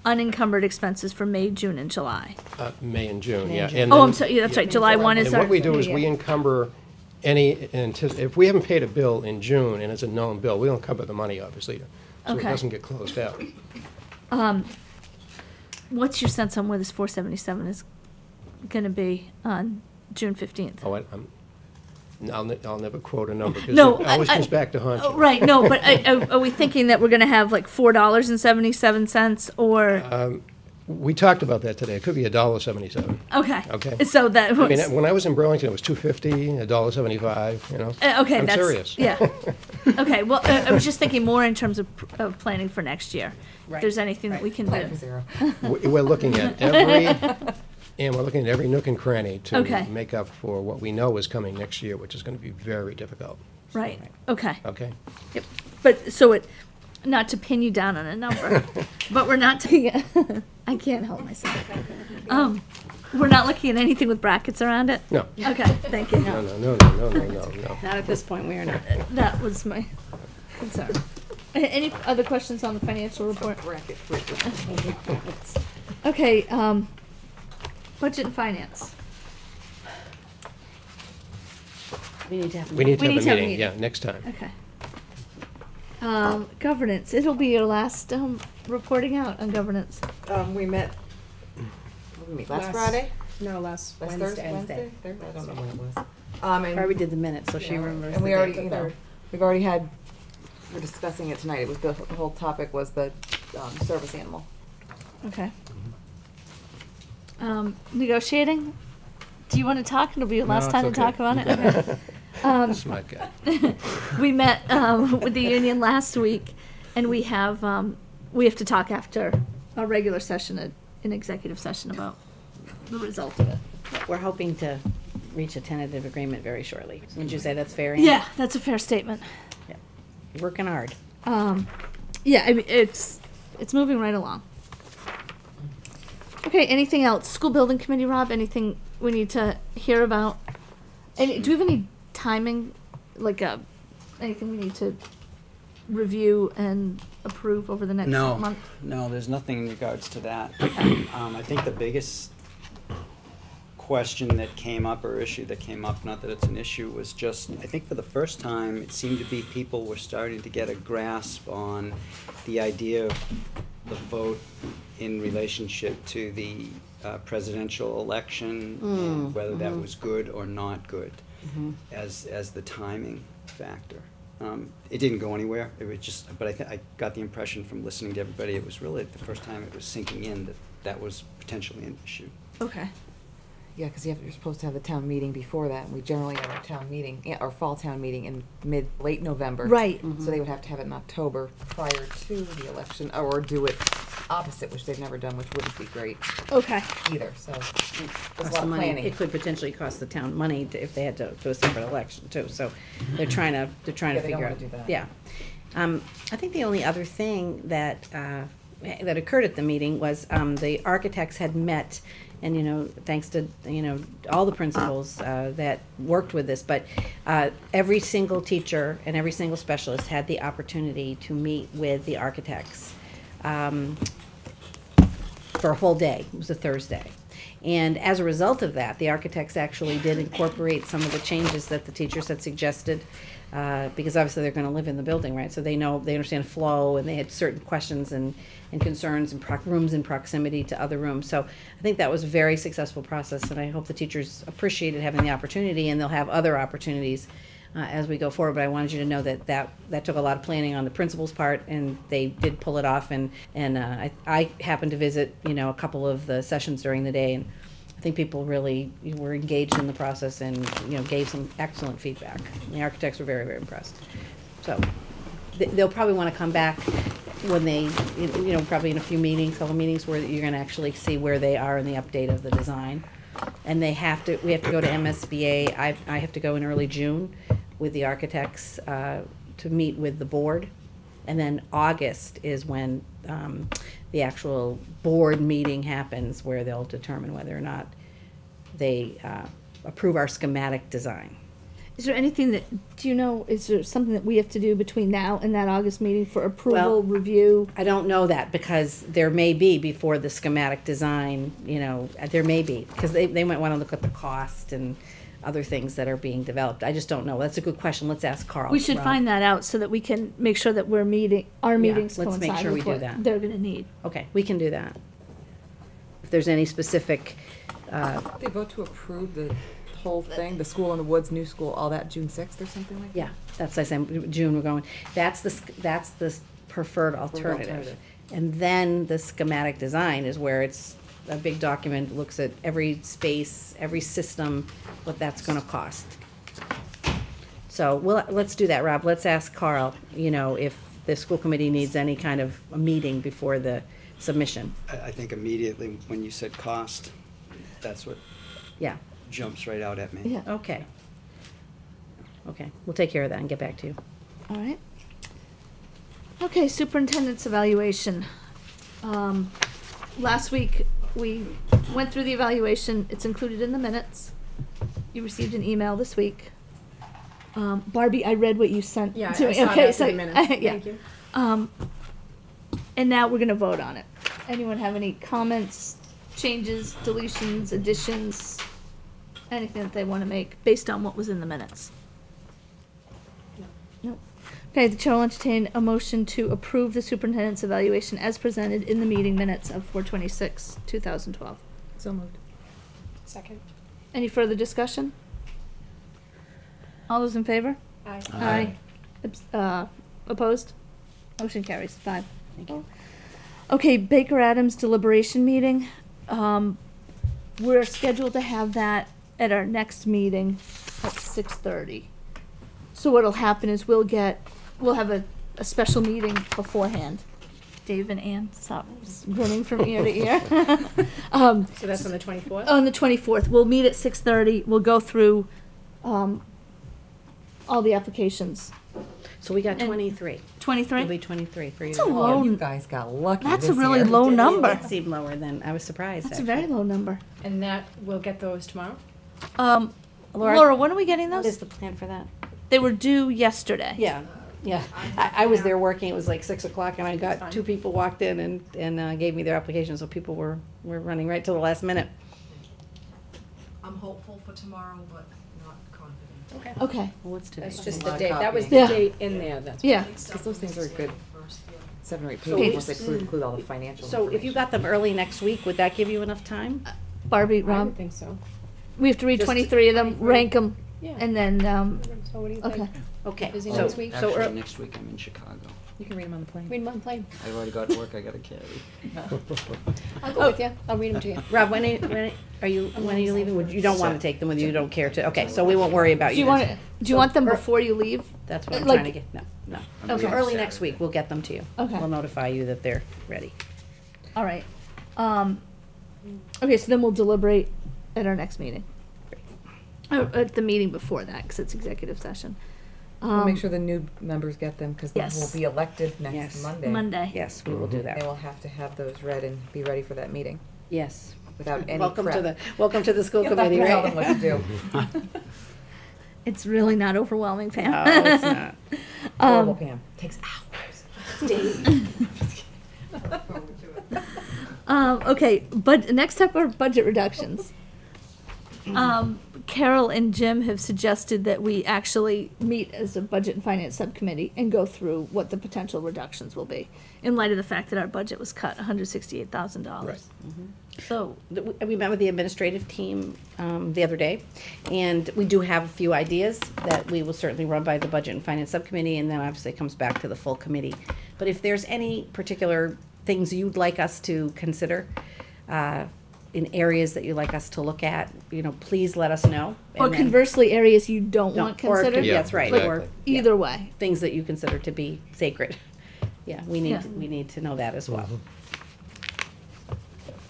unencumbered expenses for May, June, and July. May and June, May yeah. and June. And Oh, then- I'm sorry, yeah, that's right, July 1 is And our. what we do is we encumber if we haven't paid a bill in June and it's a known bill, we don't cover the money, obviously, so it Okay. doesn't get closed out. What's your sense on where this 477 is gonna be on June 15th? Oh, I'll never quote a number, because No, it always I- comes back to haunt Oh, you. right, no, but are we thinking that we're gonna have like $4.77 or, We talked about that today, it could be $1.77. okay. okay. So that I mean, was, when I was in Burlington, it was $2.50, $1.75, you know? okay, I'm that's, serious. yeah. Okay, well, I was just thinking more in terms of planning for next year. If Right, there's anything that we can Plan for do. zero. We're looking at every nook and cranny to Okay. make up for what we know is coming next year, which is gonna be very difficult, Right, okay. okay? Yep, but, so it, not to pin you down on a number, but we're not taking, I can't help myself. We're not looking at anything with brackets around it? No, Okay, thank you. no. Not at this point, we are not. That was my concern. Any other questions on the financial report? Bracket free. Okay, budget and finance. We need to have. We need to We have need a to have a meeting, meeting. yeah, next time. Okay. Governance, it'll be your last, reporting out on governance. We met, what did we meet, last Last- Friday? No, last Last Wednesday. Thursday? Thursday? I don't know when it was. Or we did the minutes, so she remembers. And the we already, date. you know, we've already had, we're discussing it tonight, it was the whole topic was the, service animal. Okay. Negotiating? Do you want to talk? It'll be your last it's time to okay. talk about it? Okay. Smart guy. We met with the union last week, and we have to talk after our regular session, an executive session about the result of it. We're hoping to reach a tentative agreement very shortly. Would you say that's fair? Ann? Yeah, that's a fair statement. Working hard. Yeah, I mean, it's moving right along. Okay, anything else? School building committee, Rob, anything we need to hear about? Any, do we have any timing, like anything we need to review and approve over the next month? No, there's nothing in regards to that. I think the biggest question that came up, or issue that came up, not that it's an issue, was just, I think for the first time, it seemed to be people were starting to get a grasp on the idea of the vote in relationship to the presidential election, and whether that was good or not good, as the timing factor. It didn't go anywhere. It was just, but I got the impression from listening to everybody, it was really the first time it was sinking in that that was potentially an issue. Okay. Yeah, because you're supposed to have the town meeting before that, and we generally have our town meeting, our fall town meeting in late November. Right. So they would have to have it in October prior to the election, or do it opposite, which they've never done, which wouldn't be great Okay. either, so there's a Cost lot the of money. planning. It could potentially cost the town money if they had to do a separate election too. So they're trying to they figure don't out. wanna do that. Yeah. I think the only other thing that occurred at the meeting was the architects had met. And, thanks to, all the principals that worked with this, but every single teacher and every single specialist had the opportunity to meet with the architects for a whole day. It was a Thursday. And as a result of that, the architects actually did incorporate some of the changes that the teachers had suggested, because obviously they're going to live in the building, right? So they understand flow, and they had certain questions and concerns and rooms in proximity to other rooms. So I think that was a very successful process, and I hope the teachers appreciated having the opportunity, and they'll have other opportunities as we go forward. But I wanted you to know that took a lot of planning on the principal's part, and they did pull it off. And I happened to visit, a couple of the sessions during the day, and I think people really were engaged in the process and, gave some excellent feedback. And the architects were very, very impressed. So they'll probably want to come back when they, probably in a couple meetings where you're going to actually see where they are in the update of the design. And we have to go to MSBA. I have to go in early June with the architects to meet with the board. And then August is when the actual board meeting happens, where they'll determine whether or not they approve our schematic design. Is there anything is there something that we have to do between now and that August meeting for approval, review? I don't know that, because there may be, before the schematic design, there may be, because they might want to look at the cost and other things that are being developed. I just don't know. That's a good question. Let's ask Carl. We should find that out so that we can make sure that our meetings let's make coincide sure we with do what that. they're going to need. Okay, we can do that. If there's any specific, They vote to approve the whole thing, the school in the woods, new school, all that, June 6th or something like that? yeah, that's, I said, June, we're going, that's the preferred alternative. And then the schematic design is where it's a big document, looks at every space, every system, what that's gonna cost. So, let's do that, Rob. Let's ask Carl, if the school committee needs any kind of a meeting before the submission. I think immediately when you said cost, that's what Yeah, jumps right out at me. Yeah. okay. Okay, we'll take care of that and get back to you. All right. Okay, superintendent's evaluation. Last week, we went through the evaluation. It's included in the minutes. You received an email this week. Barbie, I read what you sent Yeah, to I me. saw Okay, that so in the minutes. yeah. Thank you. And now we're gonna vote on it. Anyone have any comments, changes, deletions, additions, anything that they want to make based on what was in the minutes? No. Okay, the chair will entertain a motion to approve the superintendent's evaluation as presented in the meeting minutes of 4/26/2012. So moved. Second. Any further discussion? All those in favor? Aye. Aye. Opposed? Motion carries 5. Thank you. Okay, Baker Adams deliberation meeting. we're scheduled to have that at our next meeting at 6:30. So what'll happen is we'll have a special meeting beforehand. Dave and Ann, stop grinning from ear to ear. So that's on the 24th? On the 24th, we'll meet at 6:30. We'll go through all the applications. So we got And- 23. 23? It'll be 23 for you. That's a to- low. You guys got lucky That's this a really year. low number. It seemed lower than, I was surprised. That's a actually. very low number. And that, we'll get those tomorrow? Laura, when are we getting What those? is the plan for that? They were due yesterday. Yeah, yeah. I was there working, it was like 6 o'clock, and I got 2 people walked in and gave me their application, so people were running right till the last minute. I'm hopeful for tomorrow, but not confident. Okay. Okay. Well, what's today? That's just A lot the of date, that was the Yeah. date in there, that's. Yeah. Because those things are good. 7 or 8 So- pages, once they include all the financial So if you got them early next week, would that give you enough time? Barbie, I Rob, would think so. we have to read Just 23 of them, 23. rank them, Yeah. and then, So what do you okay. think? Okay, Busy so, next week? so Actually, ear- next week I'm in Chicago. You can read them on the plane. Read them on the plane. I've already got work I gotta carry. I'll go with you. I'll read them to you. Rob, when are you leaving? You don't want to take them with you, you don't care to, okay, so we won't worry about Do you you then. want, do you want them before you leave? That's what I'm like- trying to get, no. Okay. So early next week, we'll get them to you. Okay. We'll notify you that they're ready. All right. Okay, so then we'll deliberate at our next meeting. At the meeting before that, because it's executive session. We'll make sure the new members get them, because they Yes. will be elected Yes. next Monday. Monday. Yes, we will do They that. will have to have those read and be ready for that meeting, Yes. without any Welcome to prep. the school You'll have committee, to tell right? them what to do. It's really not overwhelming, Pam. No, it's not. Horrible, Pam. Takes hours. Okay, but next up are budget reductions. Carol and Jim have suggested that we actually meet as a budget and finance subcommittee and go through what the potential reductions will be, in light of the fact that our budget was cut $168,000. Right. So, We met with the administrative team the other day, and we do have a few ideas that we will certainly run by the Budget and Finance Subcommittee, and then obviously it comes back to the full committee. But if there's any particular things you'd like us to consider, in areas that you'd like us to look at, please let us know. or And then- conversely, areas you don't No, want or considered. Yeah, That's right, Like, or exactly. Either way. things that you consider to be sacred. Yeah, we Yeah. need to know that as well.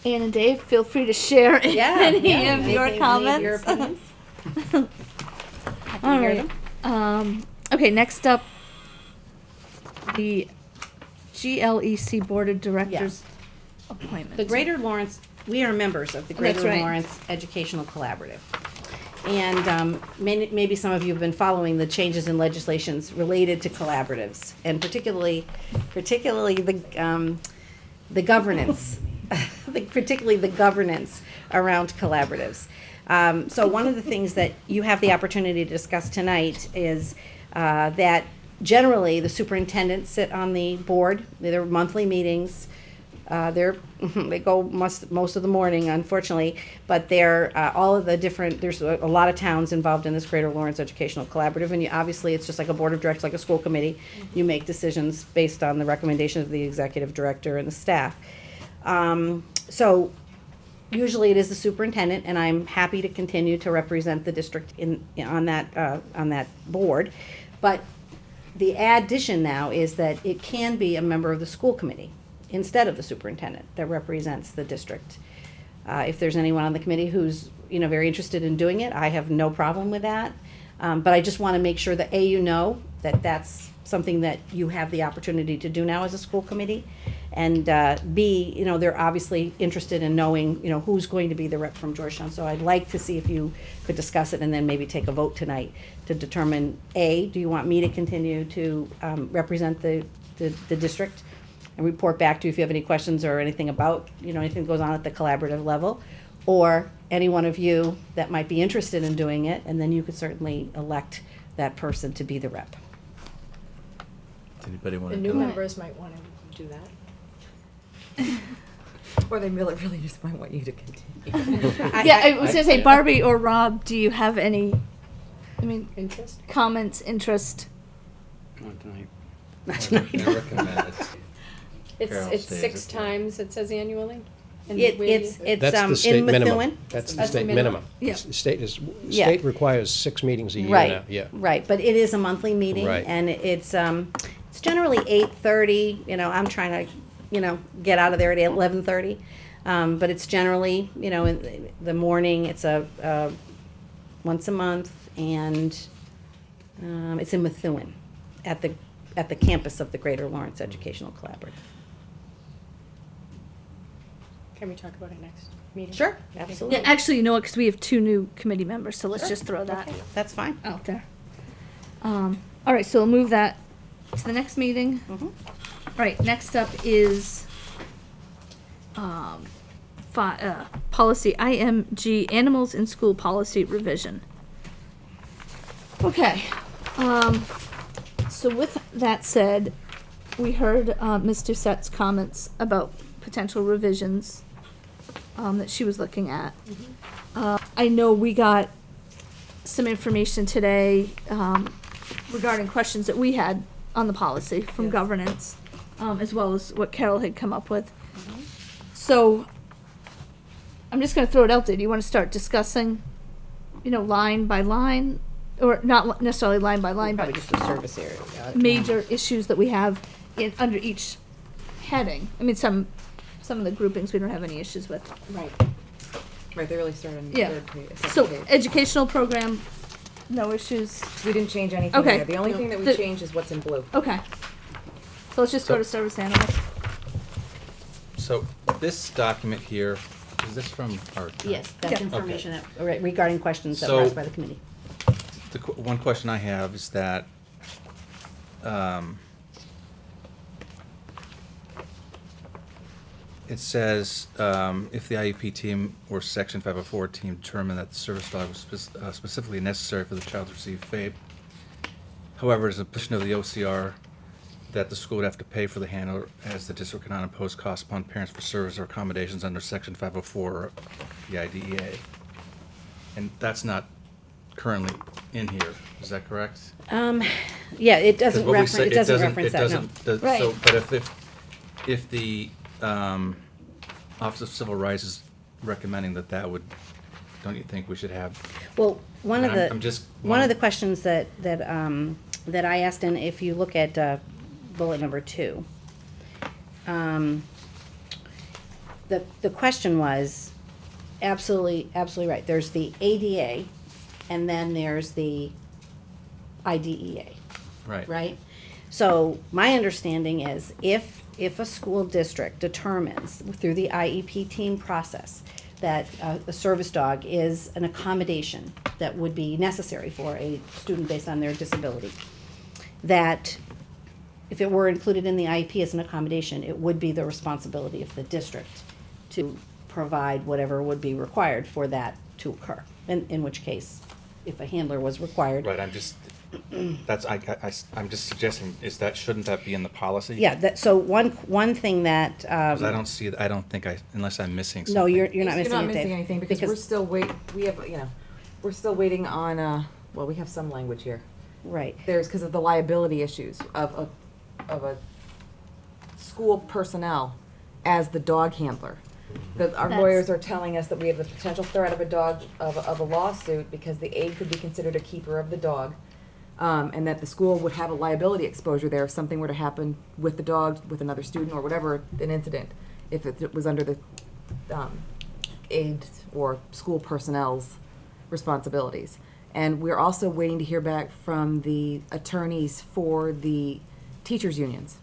Ann and Dave, feel free to share any of your Any of comments. your opinions? All hear right. them. Okay, next up, the GLEC Board of Directors appointment. The Greater Lawrence, we are members of the That's Greater right. Lawrence Educational Collaborative. And maybe some of you have been following the changes in legislations related to collaboratives, and particularly the governance, particularly the governance around collaboratives. So one of the things that you have the opportunity to discuss tonight is that generally the superintendents sit on the board. There are monthly meetings. They go most of the morning, unfortunately, but they're all of the different. There's a lot of towns involved in this Greater Lawrence Educational Collaborative, and obviously it's just like a board of directors, like a school committee. You make decisions based on the recommendations of the executive director and the staff. So usually it is the superintendent, and I'm happy to continue to represent the district on that board. But the addition now is that it can be a member of the school committee instead of the superintendent that represents the district. If there's anyone on the committee who's very interested in doing it, I have no problem with that. But I just want to make sure that you know that that's something that you have the opportunity to do now as a school committee, and B, they're obviously interested in knowing who's going to be the rep from Georgetown. So I'd like to see if you could discuss it and then maybe take a vote tonight to determine do you want me to continue to represent the district and report back to you if you have any questions or anything about anything that goes on at the collaborative level, or any one of you that might be interested in doing it, and then you could certainly elect that person to be the rep. Anybody want The to new do it? members might want to do that. Or they really just might want you to continue. Yeah, I was gonna say, Barbie or Rob, do you have any, Interest? comments, interest? Not tonight. Not tonight. I recommend it. It's Carol it's stays 6 at the- times, it says annually? It's That's the in state minimum. Methuen. That's the That's the state minimum. minimum. Yeah. Yeah. State requires 6 meetings a year Right. now, yeah. Right, but it is a monthly meeting, Right. and it's generally 8:30. I'm trying to, get out of there at 11:30. But it's generally, in the morning. It's a once a month, and it's in Methuen, at the campus of the Greater Lawrence Educational Collaborative. Can we talk about it next meeting? Sure, absolutely. Yeah, actually, you know what, because we have 2 new committee members, so let's Sure. just throw that Okay, that's fine. out there. All right, so we'll move that to the next meeting. Mhm. All right, next up is policy IMG, Animals in School Policy Revision. Okay, so with that said, we heard Ms. Doucette's comments about potential revisions that she was looking at. I know we got some information today regarding questions that we had on the policy from governance, as well as what Carol had come up with. So I'm just going to throw it out there. Do you want to start discussing, line by line, or not necessarily line by line, Probably but just the service area. major issues that we have under each heading? I mean, some of the groupings we don't have any issues with. Right. Right, they really started on the Yeah. third page. second So page. educational program, no issues. We didn't change anything Okay. there. The only thing that we The- changed is what's in blue. Okay. So let's just go to service animals. So this document here, is this from our attorney? Yes, that's Yeah. information regarding questions that So- were asked by the committee. One question I have is that, it says, if the IEP team or Section 504 team determined that the service dog was specifically necessary for the child to receive FAPE, however, there's a position of the OCR that the school would have to pay for the handler, as the district cannot impose costs upon parents for service or accommodations under Section 504 or the IDEA. And that's not currently in here, is that correct? Yeah, it doesn't 'Cause what we reference, say- it doesn't reference that, no. does- Right. So, but if the Office of Civil Rights is recommending that would, don't you think we should have? Well, one of I'm just one of wondering- the questions that I asked, and if you look at bullet number 2, the question was absolutely right. There's the ADA, and then there's the IDEA. Right. Right? So my understanding is if a school district determines through the IEP team process that a service dog is an accommodation that would be necessary for a student based on their disability, that if it were included in the IEP as an accommodation, it would be the responsibility of the district to provide whatever would be required for that to occur. In which case, if a handler was required. Right, I'm just suggesting, shouldn't that be in the policy? Yeah, so one thing that. 'Cause I don't think unless I'm missing something. No, you're not You're missing not it, missing Dave. anything because we're still we're still waiting on, well, we have some language here. Right. There's, because of the liability issues of a school personnel as the dog handler. Our That's- lawyers are telling us that we have the potential threat of a lawsuit because the aide could be considered a keeper of the dog. And that the school would have a liability exposure there if something were to happen with the dog, with another student, or whatever, an incident, if it was under the aide or school personnel's responsibilities. And we're also waiting to hear back from the attorneys for the teachers' unions.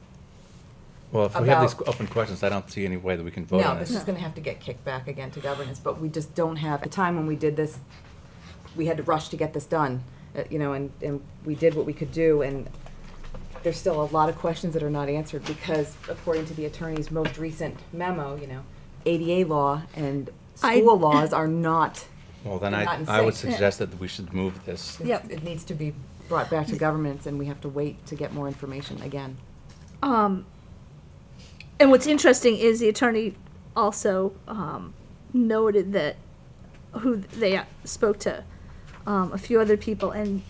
Well, if we have these about- open questions, I don't see any way that we can vote No, on this this. is gonna have to get kicked back again to governance, but we just don't have, at the time when we did this, we had to rush to get this done, and we did what we could do, and there's still a lot of questions that are not answered, because according to the attorney's most recent memo, ADA law and school laws are not, Well, then They're not in I would sync. suggest that we should move this. Yep. it needs to be brought back to governance, and we have to wait to get more information again. And what's interesting is the attorney also noted that they spoke to a few other people, and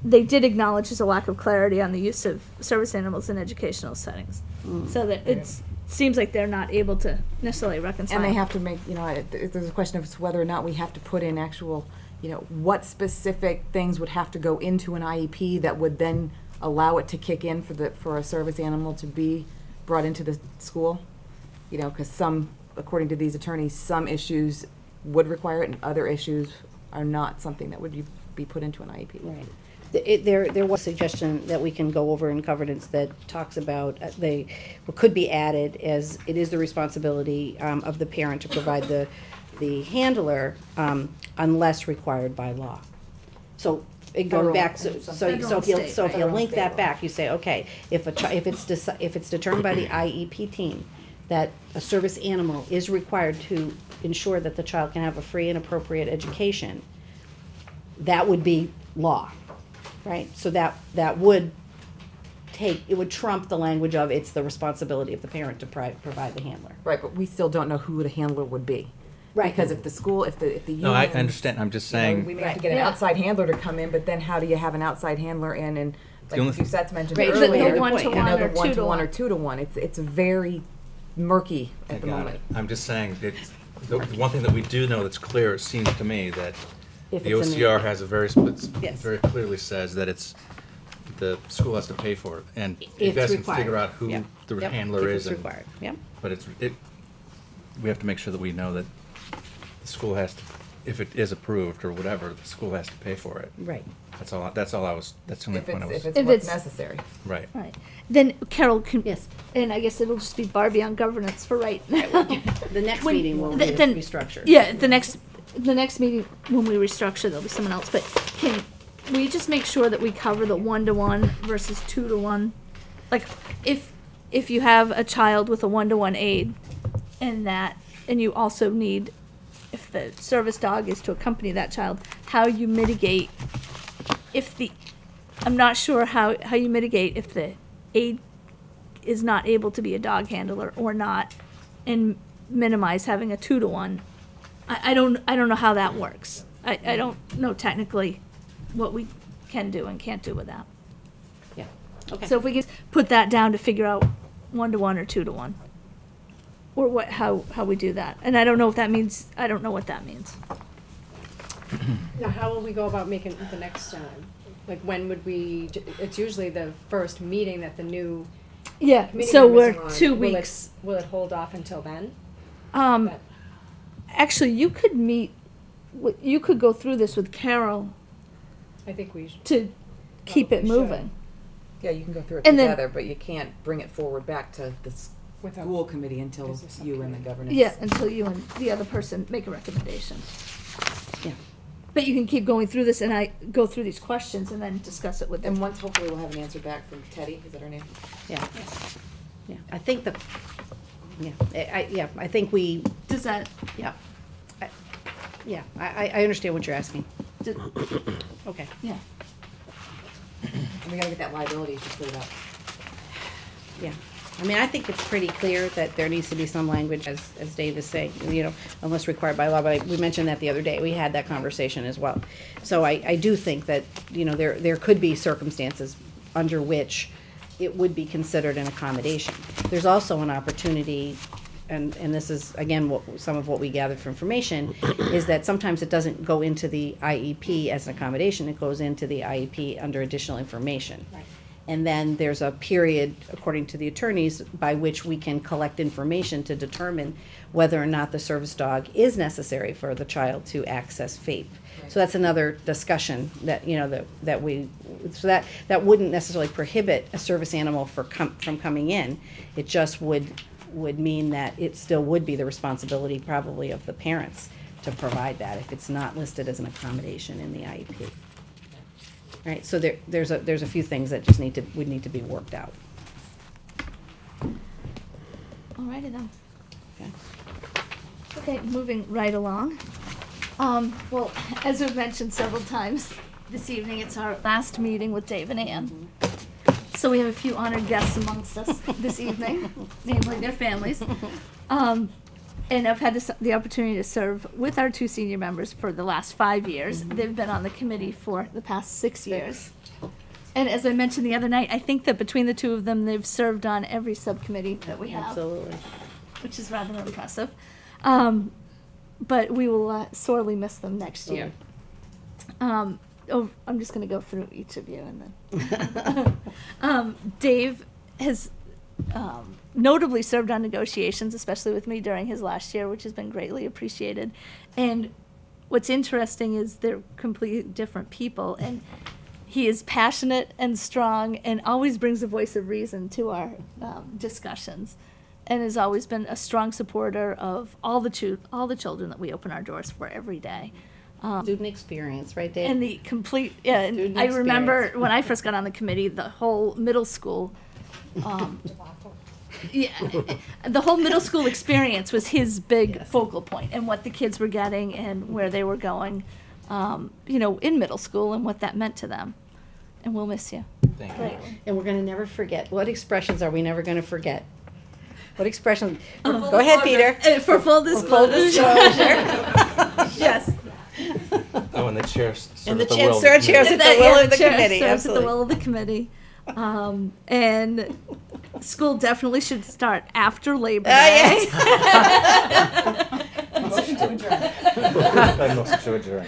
they did acknowledge there's a lack of clarity on the use of service animals in educational settings. So that it's seems like they're not able to necessarily reconcile. And they have to make, you know, there's a question of whether or not we have to put in actual, you know, what specific things would have to go into an IEP that would then allow it to kick in for a service animal to be brought into the school. You know, because some, according to these attorneys, some issues would require it and other issues are not something that would be put into an IEP. Right. There was a suggestion that we can go over in governance that talks about what could be added as it is the responsibility of the parent to provide the handler unless required by law. So it goes back. So if you link that back, you say, okay, if it's determined by the IEP team that a service animal is required to ensure that the child can have a free and appropriate education, that would be law. Right, so that would trump the language of it's the responsibility of the parent to provide the handler. Right, but we still don't know who the handler would be. Right. Because if the school, if the union. No, I understand, I'm just saying. We may have to get an outside handler to come in, but then how do you have an outside handler in, and like only Susette's mentioned Right, earlier. the 1-to-1 another or 1-to-1 or 2-to-1, it's very murky I at the got moment. it. I'm just saying, the one thing that we do know that's clear, it seems to me, that If the it's in OCR has a Yes. very clearly says that it's, the school has to pay for it. And you It's guys can required. figure out who Yep. the Yep. handler If is. it's and- required. Yep. But we have to make sure that we know that the school has to, if it is approved or whatever, the school has to pay for it. Right. That's the only If point I was. it's If what's it's- necessary. Right. Right. Then Carol can. Yes. And I guess it'll just be Barbie on governance for right now. The next When- meeting will th- be then- restructured. Yeah, the next meeting when we restructure, there'll be someone else. But can we just make sure that we cover the 1-to-1 versus 2-to-1? Like, if you have a child with a 1-to-1 aid, and you also need, if the service dog is to accompany that child, how you mitigate I'm not sure how you mitigate if the aide is not able to be a dog handler or not, and minimize having a 2-to-1. I don't know how that works. I don't know technically what we can do and can't do with that. Yeah. Okay. So if we can put that down to figure out 1-to-1 or 2-to-1, or how we do that. And I don't know what that means. Now, how will we go about making the next, like, when would we, it's usually the first meeting that the new Yeah. committee So members we're are on. 2 Will it- weeks. Will it hold off until then? But actually, you could meet. You could go through this with Carol I think we should. to keep it Probably should. moving. Yeah, you can go through it And then- together, but you can't bring it forward back to the Without- school committee until There's a you and the subcommittee. governance. Yeah, until you and the other person make a recommendation. Yeah. But you can keep going through this, and I go through these questions and then discuss it with them. And once, hopefully, we'll have an answer back from Teddy, is that her name? Yeah. Yeah. I think I think we. Does that? Yeah. I understand what you're asking. Okay. Yeah. And we gotta get that liability issue cleared up. Yeah. I mean, I think it's pretty clear that there needs to be some language, as Dave is saying, unless required by law, but we mentioned that the other day, we had that conversation as well. So I do think that, there could be circumstances under which it would be considered an accommodation. There's also an opportunity, and this is, again, some of what we gathered from information, is that sometimes it doesn't go into the IEP as an accommodation, it goes into the IEP under additional information. Right. And then there's a period, according to the attorneys, by which we can collect information to determine whether or not the service dog is necessary for the child to access FAPE. So that's another discussion that, that wouldn't necessarily prohibit a service animal from coming in. It just would mean that it still would be the responsibility probably of the parents to provide that if it's not listed as an accommodation in the IEP. Right, so there's a few things that just would need to be worked out. Alrighty then. Okay. Okay, moving right along. Well, as we've mentioned several times this evening, it's our last meeting with Dave and Ann. So we have a few honored guests amongst us this evening, namely their families. And I've had the opportunity to serve with our 2 senior members for the last 5 years. They've been on the committee for the past 6 years. And as I mentioned the other night, I think that between the two of them, they've served on every subcommittee that we have, Absolutely. which is rather impressive. But we will sorely miss them next year. I'm just going to go through each of you, and then Dave has notably served on negotiations, especially with me during his last year, which has been greatly appreciated. And what's interesting is they're completely different people, and he is passionate and strong and always brings a voice of reason to our discussions, and has always been a strong supporter of all the children that we open our doors for every day. Student experience, right, Dave? And the complete, yeah, and Student I remember experience. when I first got on the committee, the whole middle school, yeah, the whole middle school experience was his big focal point, and what the kids were getting and where they were going, you know, in middle school, and what that meant to them. And we'll miss you. Thank you. Greatly. And we're going to never forget. What expressions are we never going to forget? What expression? Go ahead, Peter. For full disclosure. Yes. Oh, and the chair And the serves the chair will. chairs at the will of the Chair committee. serves at the Absolutely. will of the committee. And school definitely should start after Labor Day. Motion to adjourn. I motion to adjourn.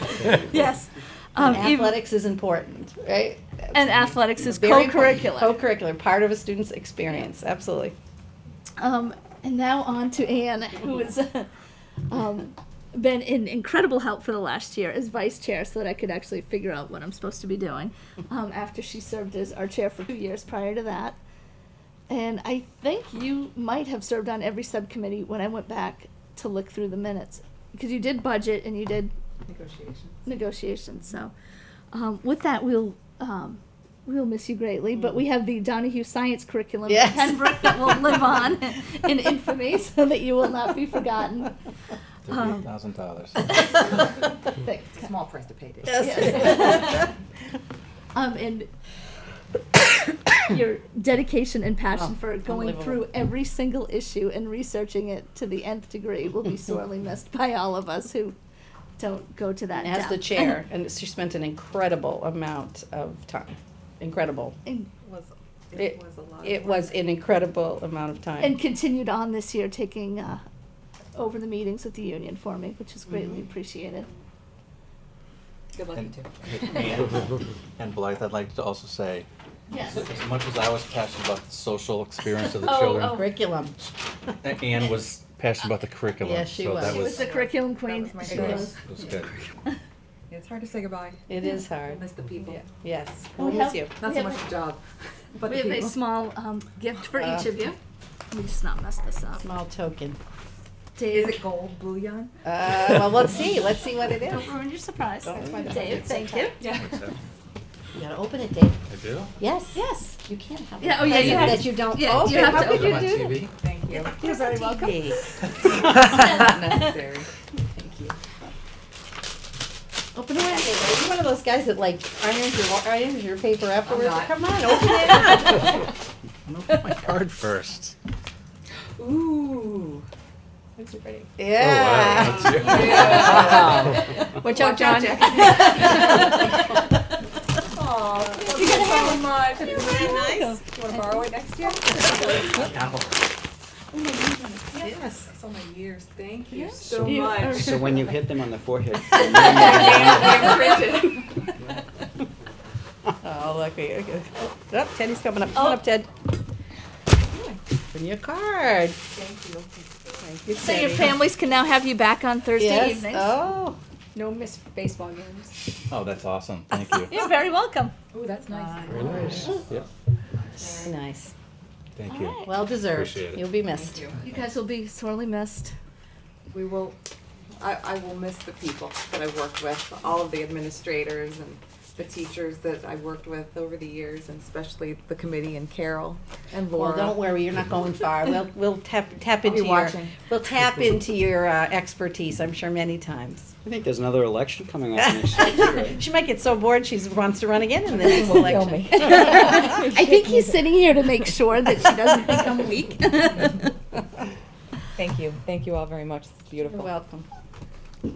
Yes. And Even- athletics is important, right? and athletics is Very important. co-curricular. Co-curricular, part of a student's experience. Absolutely. And now on to Anne, who has been an incredible help for the last year as vice chair, so that I could actually figure out what I'm supposed to be doing, after she served as our chair for 2 years prior to that. And I think you might have served on every subcommittee when I went back to look through the minutes, because you did budget and you did negotiations. So with that, we'll miss you greatly, but we have the Donahue Science Curriculum Yes. in Pembroke that will live on in infamy, so that you will not be forgotten. $38,000. It's a small price to pay, Dave. Yes. And your dedication and passion for going unbelievable. through every single issue and researching it to the nth degree will be sorely missed by all of us who don't go to that As depth. the chair, and she spent an incredible amount of time. Incredible. And, It was an incredible amount of time. and continued on this year, taking over the meetings with the union for me, which is greatly appreciated. Good luck, you two. And Blythe, I'd like to also say, Yes. as much as I was passionate about the social experience of the Oh, children, oh. Curriculum. Anne was passionate about the curriculum. Yes, she so was. That She was the curriculum queen. was my She girl. was. It was good. It's hard to say goodbye. It is hard. Miss the people. Yes. We We'll miss have- you. Not We so have- much the job, but We the have a people. small gift for each of you. Let me just not mess this up. Small token. Dave, Is it gold bullion? Well, let's see. Let's see what it is. don't ruin your surprise. Don't find out. Dave, thank you. Yeah. You gotta open it, Dave. I do? Yes. Yes. You can't have Yeah, a oh, yeah, you present have that to- you don't yeah, open. you have How to could open you on do TV? Thank you. You're very welcome. TV. Not necessary. Thank you. Open away. Are you one of those guys that like irons your paper afterwards? not. Come on, open it up. Open my card first. Ooh. That's pretty. Yeah. Watch out, John. Aw, thank you so much. Isn't that nice? You wanna borrow it next year? Yes. That's all my years. Thank you Yeah. so You much. are- So when you hit them on the forehead, Oh, look. Okay. Oh, Teddy's coming up. Come on up, Ted. Bring your card. Thank you. Thank you, So your Teddy. families can now have you back on Thursday Yes. evenings. Oh. No missed baseball games. Oh, that's awesome. Thank you. You're very welcome. Ooh, that's nice. Very nice. Yep. Very nice. Thank you. Well deserved. Appreciate it. You'll be missed. You guys will be sorely missed. We will, I will miss the people that I worked with, all of the administrators and the teachers that I worked with over the years, and especially the committee and Carol and Well, Laura. don't worry, you're not going far. We'll tap be into your watching. we'll tap into your expertise. I'm sure many times. I think there's another election coming up next year. Right? She might get so bored she wants to run again in the next election. I think he's sitting here to make sure that she doesn't become weak. Thank you. Thank you all very much. It's beautiful. You're welcome.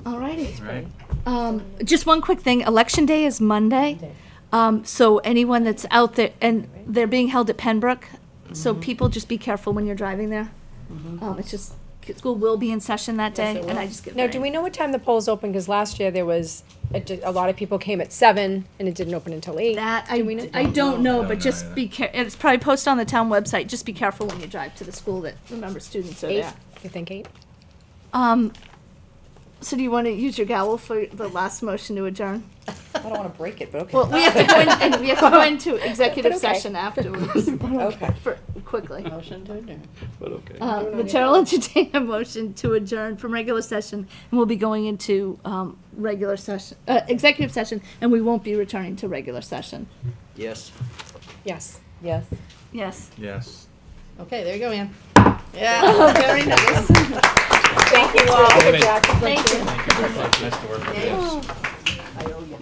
Alrighty. Right. Just one quick thing. Election day is Monday. So anyone that's out there, and they're being held at Pembroke, so people just be careful when you're driving there. It's just, school will be in session that day, and I just get Now, very. do we know what time the polls open? Because last year there was, a lot of people came at 7 and it didn't open until 8. That, Do we know? I don't know, but just be it's probably posted on the town website, just be careful when you drive to the school that, remember, students are 8? there. You think 8? So do you want to use your gavel for the last motion to adjourn? I don't wanna break it, but okay. Well, we have to go in, and we have to go into executive But okay. session afterwards, Okay. quickly. Motion to adjourn. But okay. The chair will entertain a motion to adjourn from regular session, and we'll be going into regular session, executive session, and we won't be returning to regular session. Yes. Yes. Yes. Yes. Yes. Okay, there you go, Ann. Oh, very nice. Thank you all. Thank you. Nice to work with you. I owe you.